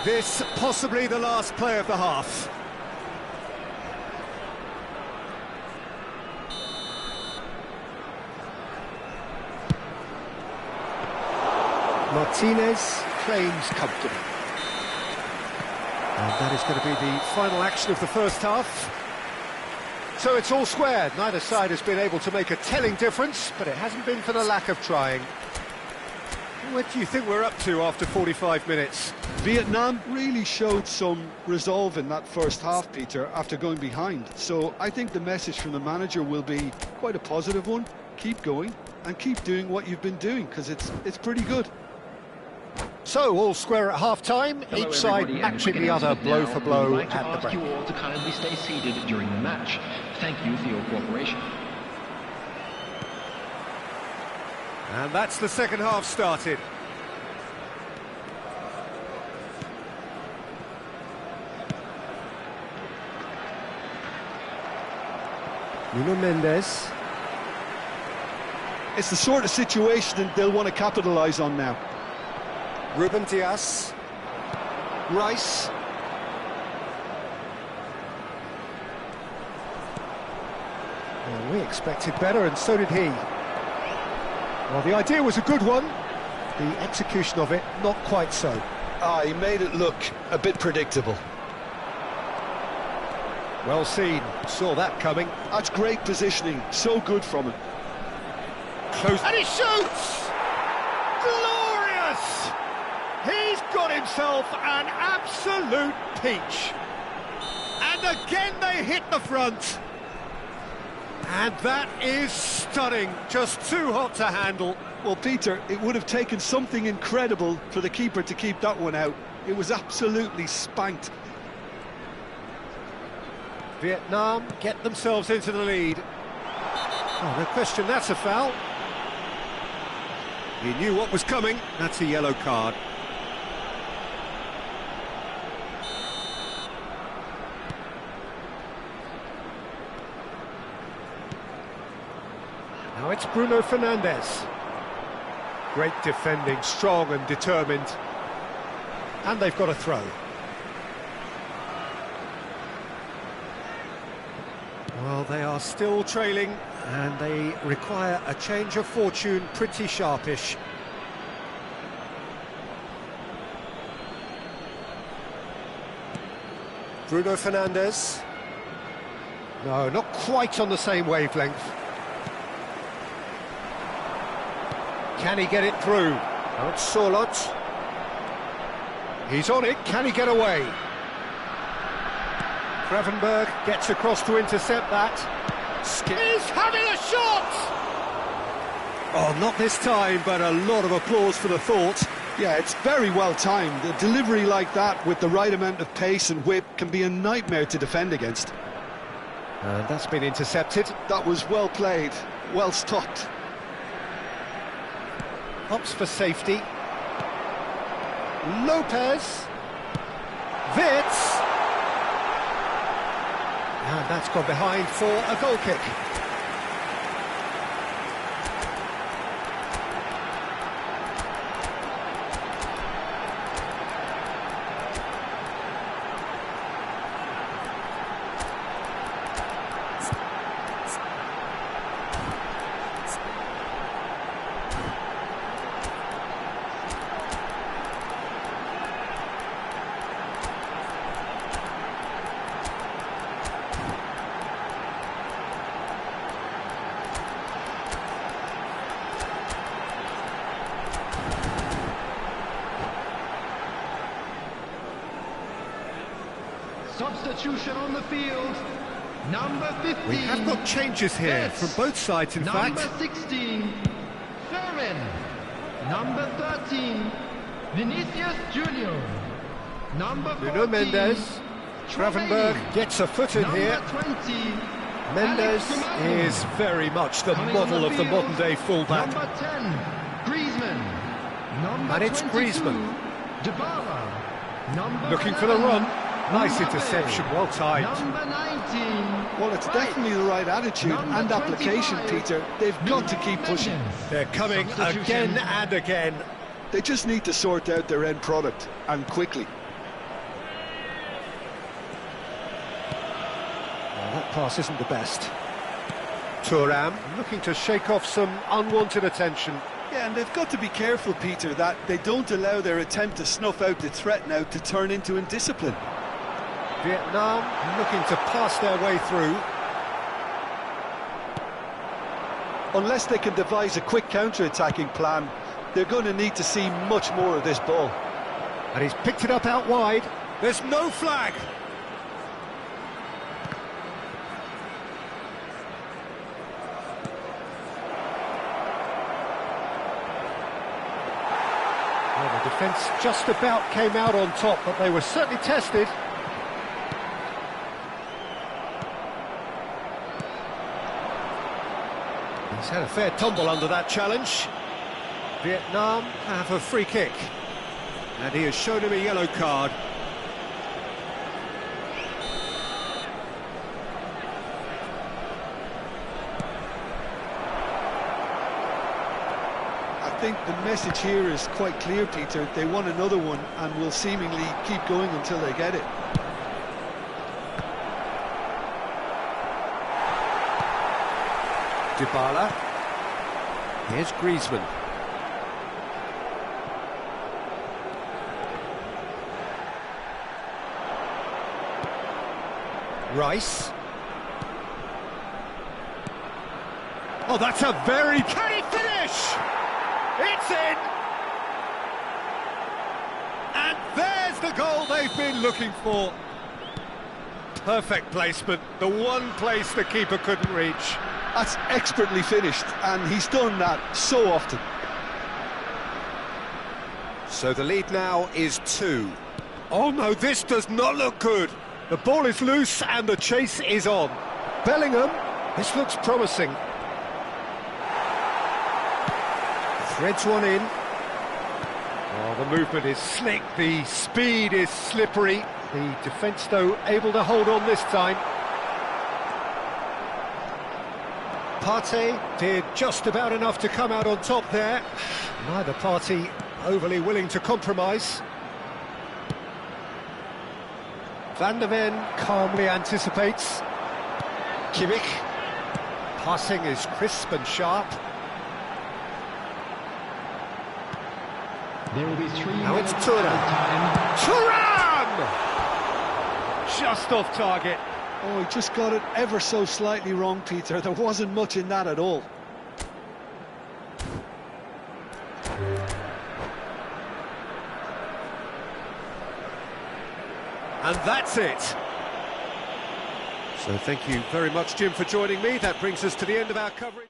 This possibly the last play of the half. Martinez claims comfortably. And that is going to be the final action of the first half. So it's all squared. Neither side has been able to make a telling difference, but it hasn't been for the lack of trying. What do you think we're up to after 45 minutes? Vietnam really showed some resolve in that first half, Peter, after going behind. So I think the message from the manager will be quite a positive one. Keep going and keep doing what you've been doing, because it's pretty good. So, all square at half-time, each side matching the other blow for blow at the break. I'd like to ask you all to kindly stay seated during the match. Thank you for your cooperation. And that's the second half started. Nuno Mendes. It's the sort of situation that they'll want to capitalise on now. Ruben Dias. Rice. Well, we expected better, and so did he. Well, the idea was a good one. The execution of it, not quite so. He made it look a bit predictable. Well seen. Saw that coming. That's great positioning. So good from him. close, and he shoots! Glorious! He's got himself an absolute peach. And again they hit the front. And that is stunning, just too hot to handle. Well, Peter, it would have taken something incredible for the keeper to keep that one out. It was absolutely spanked. Vietnam get themselves into the lead. Oh, no question, that's a foul. He knew what was coming. That's a yellow card. Now it's Bruno Fernandes. Great defending, strong and determined. And they've got a throw. Well, they are still trailing, and they require a change of fortune pretty sharpish. Bruno Fernandes. No, not quite on the same wavelength. Can he get it through? Now it's Sorloth. He's on it, can he get away? Gravenberg gets across to intercept that. He's having a shot! Oh, not this time, but a lot of applause for the thought. Yeah, it's very well timed. A delivery like that with the right amount of pace and whip can be a nightmare to defend against. And that's been intercepted. That was well played, well stopped. Opts for safety. Lopez. Wits. And that's gone behind for a goal kick. Substitution on the field, number 15. We have got changes here from both sides, in fact. Number 16, Ferrin. Number 13, Vinicius Junior. Number 14, Nuno Mendes. Gravenberg gets a foot in number here. 20, Mendes is very much the model of the modern-day fullback. Number 10, Griezmann. Number And it's 22, Griezmann. Dybala. Number Looking for the 11, run. Nice Mbappe. interception, well timed. Number 19. Well, it's definitely the right attitude Number and application, 25, Peter. They've got to keep pushing. They're coming again and again. They just need to sort out their end product, and quickly. Well, that pass isn't the best. Thuram looking to shake off some unwanted attention. Yeah, and they've got to be careful, Peter, that they don't allow their attempt to snuff out the threat now to turn into indiscipline. Vietnam looking to pass their way through. Unless they can devise a quick counter-attacking plan, they're going to need to see much more of this ball. And he's picked it up out wide. There's no flag. Well, the defence just about came out on top, but they were certainly tested. He's had a fair tumble under that challenge. Vietnam have a free kick. And he has shown him a yellow card. I think the message here is quite clear, Peter. They want another one and will seemingly keep going until they get it. Dybala. Here's Griezmann. Rice. Oh, that's a very... Can he finish? finish! It's in! And there's the goal they've been looking for. Perfect placement, the one place the keeper couldn't reach. That's expertly finished, and he's done that so often. So the lead now is 2. Oh no, this does not look good. The ball is loose and the chase is on. Bellingham, this looks promising. Threads one in. Oh, the movement is slick, the speed is slippery. The defence, though, able to hold on this time. Partey did just about enough to come out on top there. Neither party overly willing to compromise. Van der Ven calmly anticipates. Kimmich. Passing is crisp and sharp. There will be 3 Now it's minutes Thuan. added time. Thuan! Just off target. Oh, he just got it ever so slightly wrong, Peter. There wasn't much in that at all. And that's it. So thank you very much, Jim, for joining me. That brings us to the end of our coverage.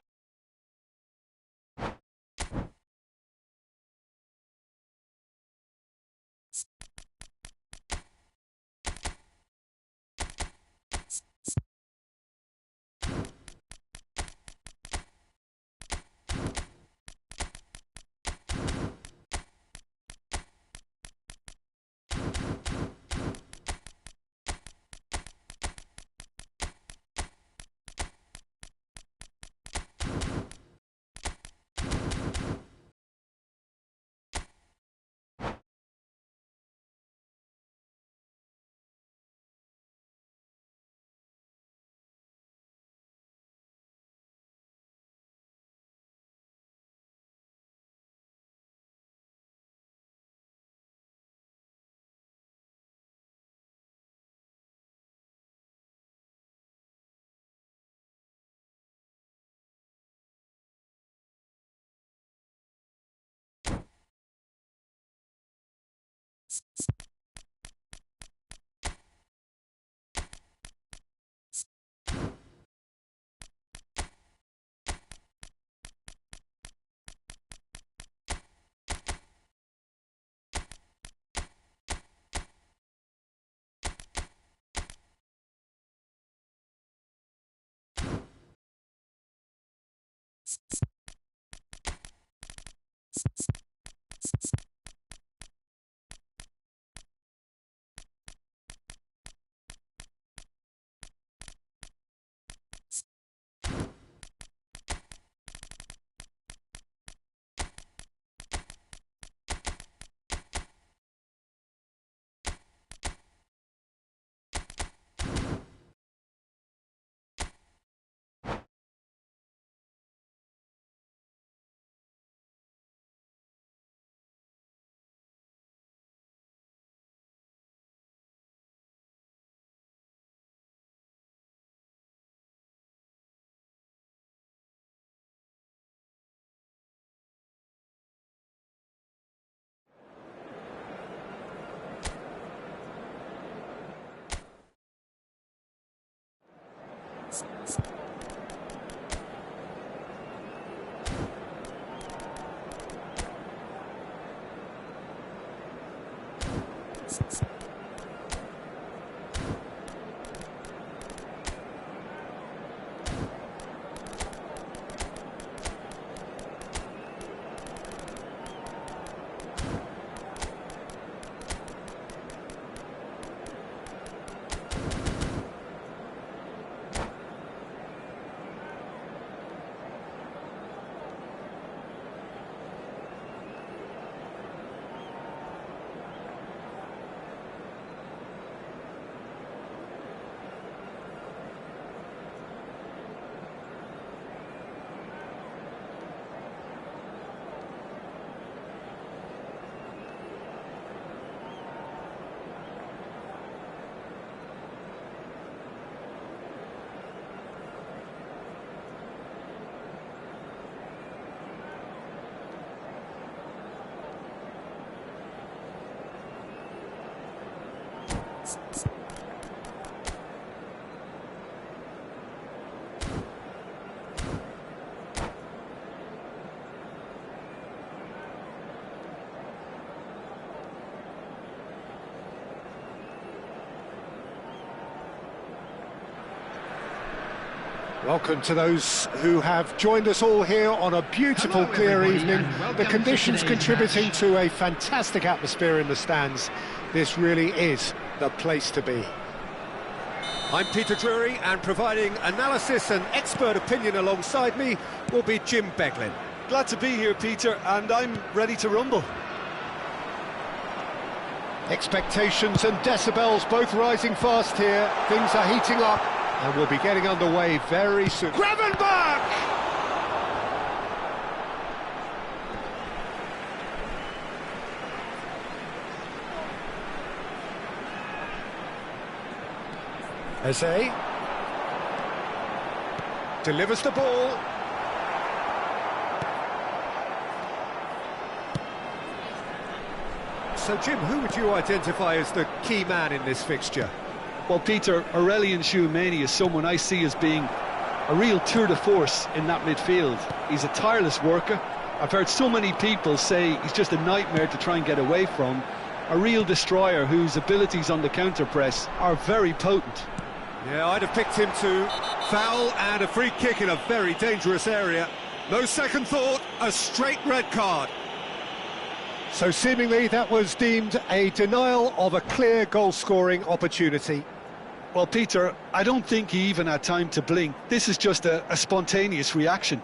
Welcome to those who have joined us all here on a beautiful, Hello, clear everybody, evening. and welcome The to conditions today's contributing match. to a fantastic atmosphere in the stands. This really is the place to be. I'm Peter Drury, and providing analysis and expert opinion alongside me will be Jim Beglin. Glad to be here, Peter, and I'm ready to rumble. Expectations and decibels both rising fast here. Things are heating up, and we'll be getting underway very soon. Gravenberch! Eze delivers the ball. So, Jim, who would you identify as the key man in this fixture? Well, Peter, Aurelien Tchouameni is someone I see as being a real tour de force in that midfield. He's a tireless worker. I've heard so many people say he's just a nightmare to try and get away from. A real destroyer whose abilities on the counter-press are very potent. Yeah, I'd have picked him to foul and a free kick in a very dangerous area. No second thought, a straight red card. So seemingly that was deemed a denial of a clear goal-scoring opportunity. Well, Peter, I don't think he even had time to blink. This is just a spontaneous reaction.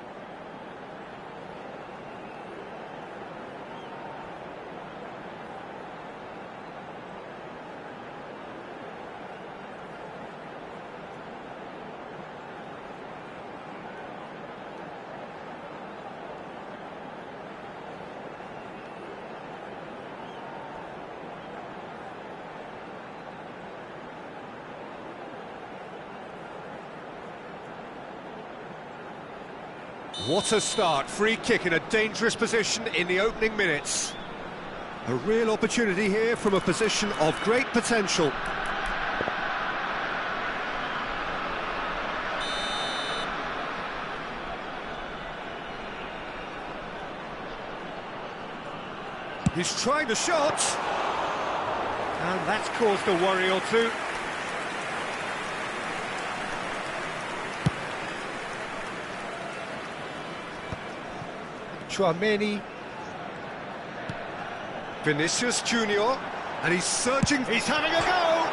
What a start, free kick in a dangerous position in the opening minutes. A real opportunity here from a position of great potential. He's trying the shot, and that's caused a worry or two. Tchouameni, Vinicius Junior, and he's searching, he's having a go!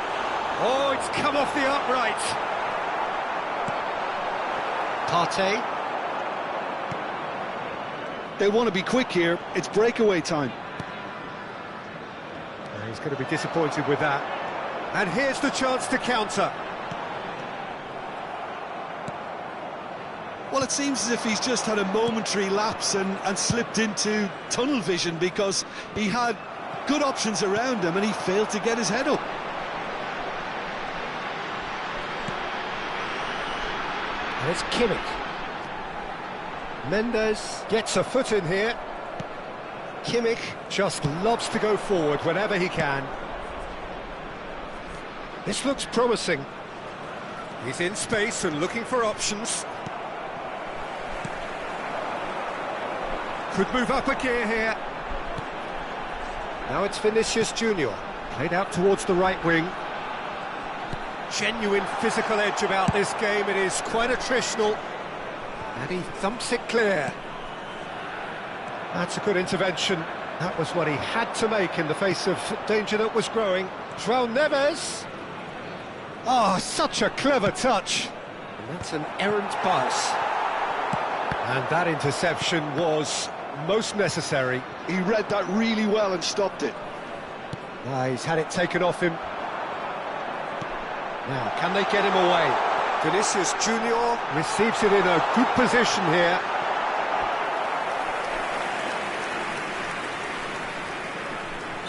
Oh, it's come off the upright. Partey. They want to be quick here, it's breakaway time. He's going to be disappointed with that. And here's the chance to counter. Well, it seems as if he's just had a momentary lapse and slipped into tunnel vision, because he had good options around him and he failed to get his head up. And it's Kimmich. Mendes gets a foot in here. Kimmich just loves to go forward whenever he can. This looks promising. He's in space and looking for options. Could move up a gear here. Now it's Vinicius Junior, played out towards the right wing. Genuine physical edge about this game. It is quite attritional. And he thumps it clear. That's a good intervention. That was what he had to make in the face of danger that was growing. João Neves. Oh, such a clever touch. And that's an errant pass. And that interception was most necessary. He read that really well and stopped it. He's had it taken off him. Now, can they get him away? Vinicius Junior receives it in a good position here.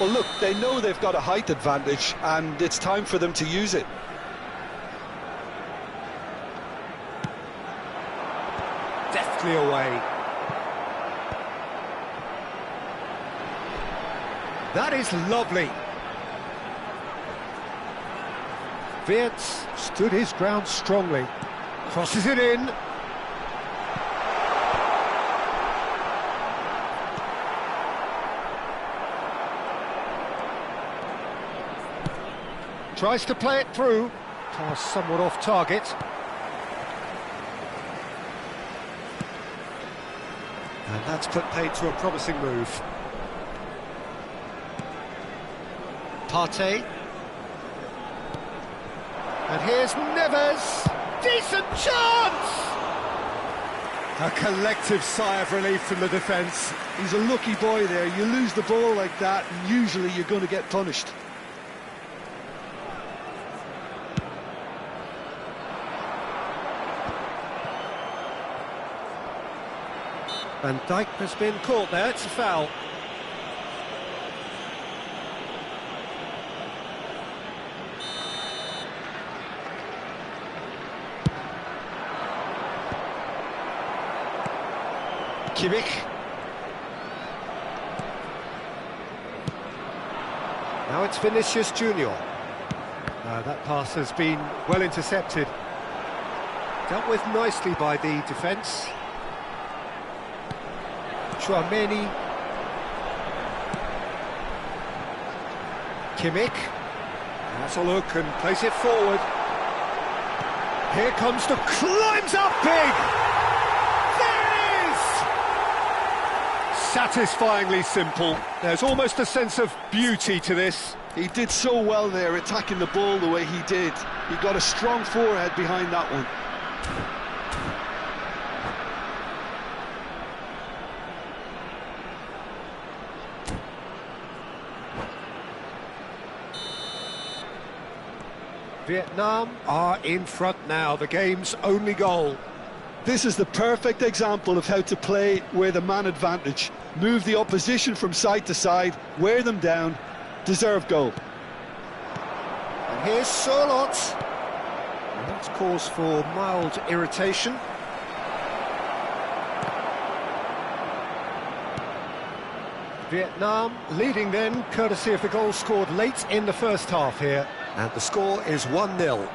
Well, look, they know they've got a height advantage and it's time for them to use it. Deftly away. That is lovely. Wirtz stood his ground strongly. Crosses it in. Tries to play it through. Pass somewhat off target. And that's put paid to a promising move. Partey. And here's Neves. Decent chance! A collective sigh of relief from the defence. He's a lucky boy there. You lose the ball like that, and usually you're going to get punished. Van Dijk has been caught there, it's a foul. Kimmich. Now it's Vinicius Junior. That pass has been well intercepted. Dealt with nicely by the defence. Thuan-sony. Kimmich. Has a look and plays it forward. Here comes the climbs up big! There it is! Satisfyingly simple. There's almost a sense of beauty to this. He did so well there, attacking the ball the way he did. He got a strong forehead behind that one. Vietnam are in front now, the game's only goal. This is the perfect example of how to play with a man advantage. Move the opposition from side to side, wear them down, deserve goal. And here's Sørloth. And that's cause for mild irritation. Vietnam leading then, courtesy of the goal scored late in the first half here. And the score is 1-0.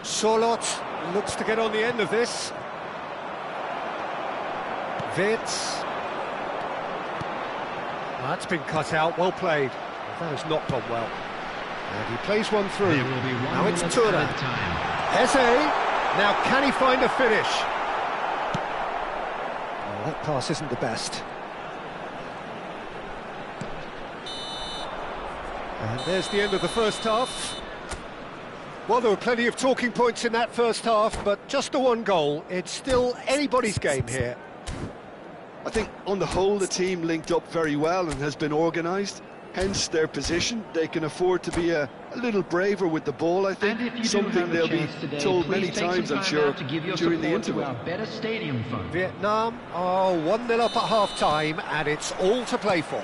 Sørloth looks to get on the end of this. Wirtz. That's been cut out, well played. That has not gone well. And he plays one through. Now it's Thuan. Eze. Now can he find a finish? Oh, that pass isn't the best. And there's the end of the first half. Well, there were plenty of talking points in that first half, but just the one goal. It's still anybody's game here. I think on the whole the team linked up very well and has been organised, hence their position. They can afford to be a little braver with the ball, I think, something they'll be told many times, I'm sure, during the interval. Vietnam are 1-0 up at half-time, and it's all to play for.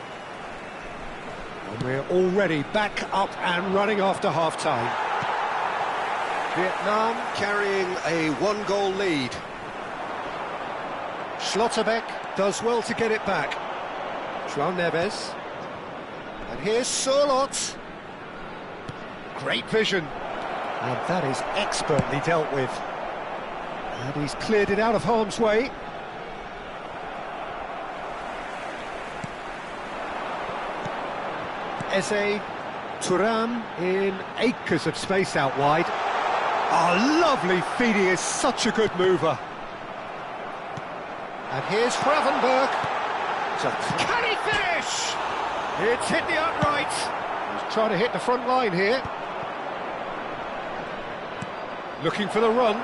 And we're already back up and running after half-time. Vietnam carrying a one-goal lead. Schlotterbeck does well to get it back. João Neves. And here's Sørloth. Great vision. And that is expertly dealt with. And he's cleared it out of harm's way. Eze, Thuan in acres of space out wide. Oh, lovely feed, he is such a good mover. And here's Gravenberg. Can he finish? It's hit the upright. He's trying to hit the front line here. Looking for the run.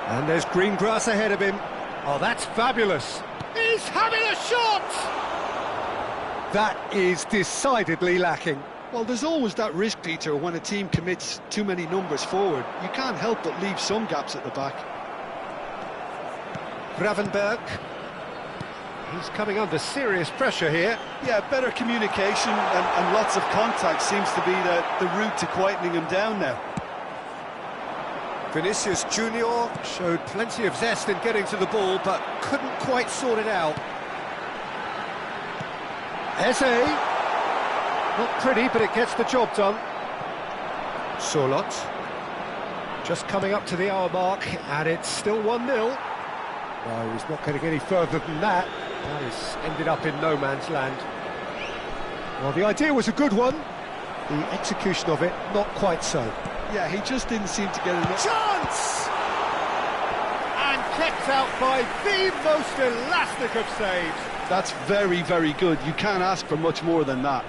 And there's green grass ahead of him. Oh, that's fabulous. He's having a shot! That is decidedly lacking. Well, there's always that risk, Peter, when a team commits too many numbers forward. You can't help but leave some gaps at the back. Gravenberg. He's coming under serious pressure here. Yeah, better communication and lots of contact seems to be the route to quietening him down now. Vinicius Junior showed plenty of zest in getting to the ball, but couldn't quite sort it out. Eze. Not pretty, but it gets the job done. Solot. Just coming up to the hour mark, and it's still 1-0. No, he's not going to get any further than that. That has ended up in no man's land. Well, the idea was a good one. The execution of it, not quite so. Yeah, he just didn't seem to get enough. Chance! And kept out by the most elastic of saves. That's very, very good. You can't ask for much more than that.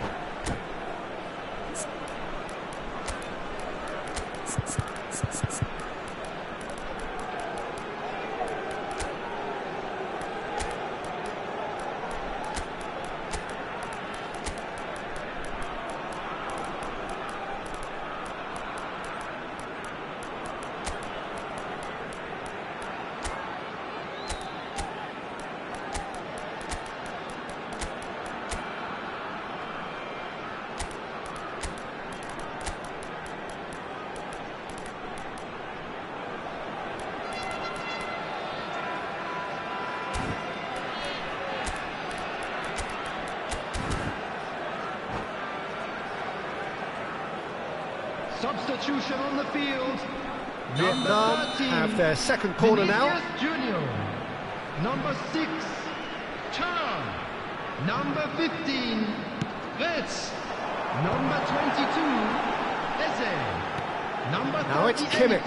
Substitution on the field. Vietnam Number 13, have their second corner now. Vinicius Junior. Number 6, Turn. Number 15, Ritz. Number 22, Eze. Number 38, Now it's Kimmich.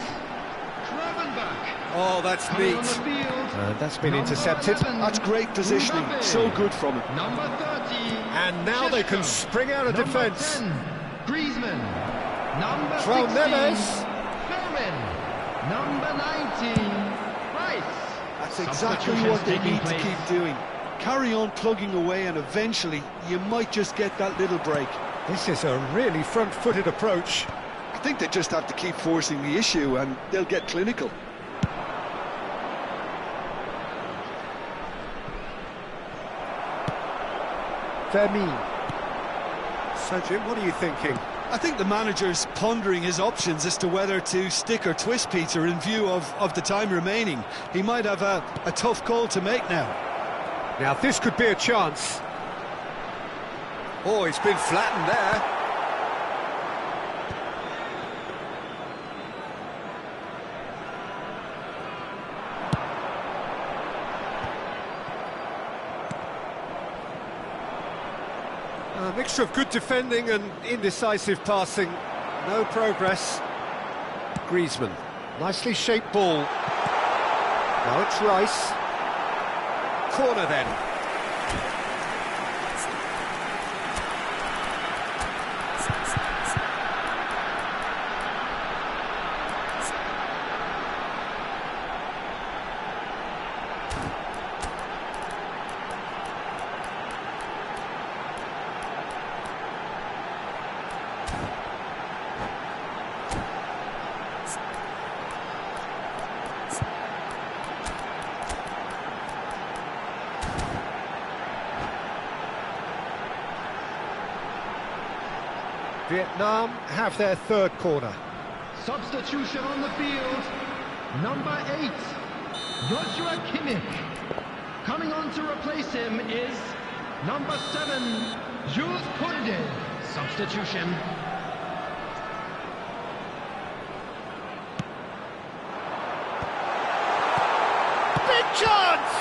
Kravenbach. Oh, that's Coming neat. on the field. That's been Number intercepted. 11, That's great positioning. Mbappe. So good from him. Number 30, And now they can Sheshko. spring out of Number defence. 10, Griezmann. Number João 16, Neves. Fermin. Number 19, Rice. That's exactly what they need to keep doing. Carry on plugging away, and eventually you might just get that little break. This is a really front-footed approach. I think they just have to keep forcing the issue and they'll get clinical. Fermin. So, Jim, what are you thinking? I think the manager's pondering his options as to whether to stick or twist Peter in view of the time remaining. He might have a tough call to make now. Now, this could be a chance. Oh, he's been flattened there. A mixture of good defending and indecisive passing. No progress. Griezmann. Nicely shaped ball. Now it's Rice. Corner then. Vietnam have their third corner. Substitution on the field. Number 8, Joshua Kimmich. Coming on to replace him is number 7, Jules Koundé. Substitution. Big chance!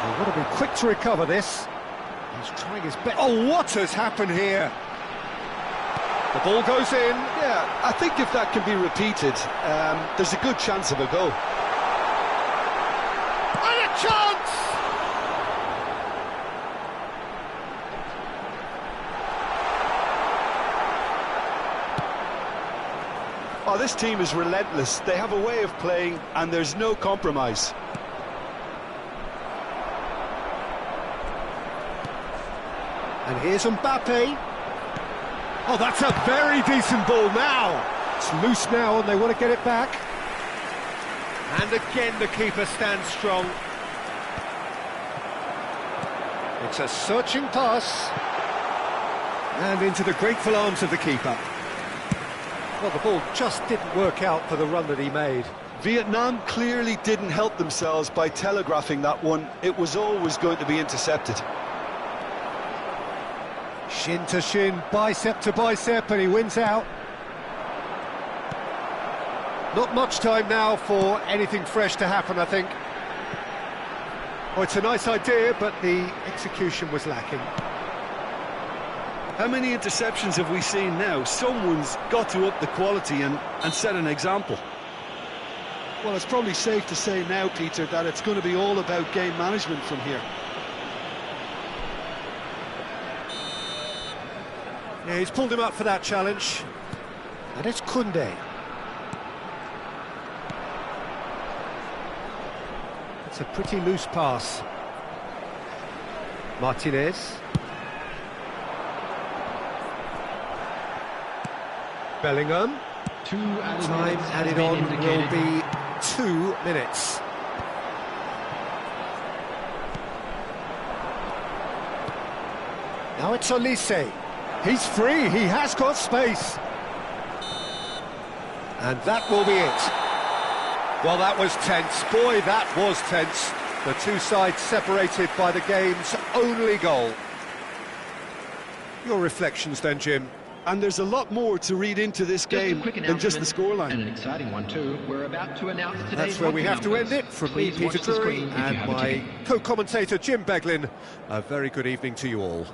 They've got to be quick to recover this. He's trying his best. Oh, what has happened here? The ball goes in. Yeah, I think if that can be repeated, there's a good chance of a goal. And a chance! Oh, this team is relentless. They have a way of playing, and there's no compromise. And here's Mbappe. Oh, that's a very decent ball now. It's loose now and they want to get it back. And again the keeper stands strong. It's a searching pass. And into the grateful arms of the keeper. Well, the ball just didn't work out for the run that he made. Vietnam clearly didn't help themselves by telegraphing that one. It was always going to be intercepted. Shin to shin, bicep to bicep, and he wins out. Not much time now for anything fresh to happen, I think. Oh, it's a nice idea, but the execution was lacking. How many interceptions have we seen now? Someone's got to up the quality and set an example. Well, it's probably safe to say now, Peter, that it's going to be all about game management from here. Yeah, he's pulled him up for that challenge. And it's Koundé. It's a pretty loose pass. Martinez. Bellingham. Time added on will be 2 minutes. Now it's Olise. He's free, he has got space. And that will be it. Well, that was tense. Boy, that was tense. The two sides separated by the game's only goal. Your reflections then, Jim? And there's a lot more to read into this game than just the scoreline. And an exciting one too. We're about to announce today's That's where we have to end it. From me, Peter Drury, and my co-commentator Jim Beglin. A very good evening to you all.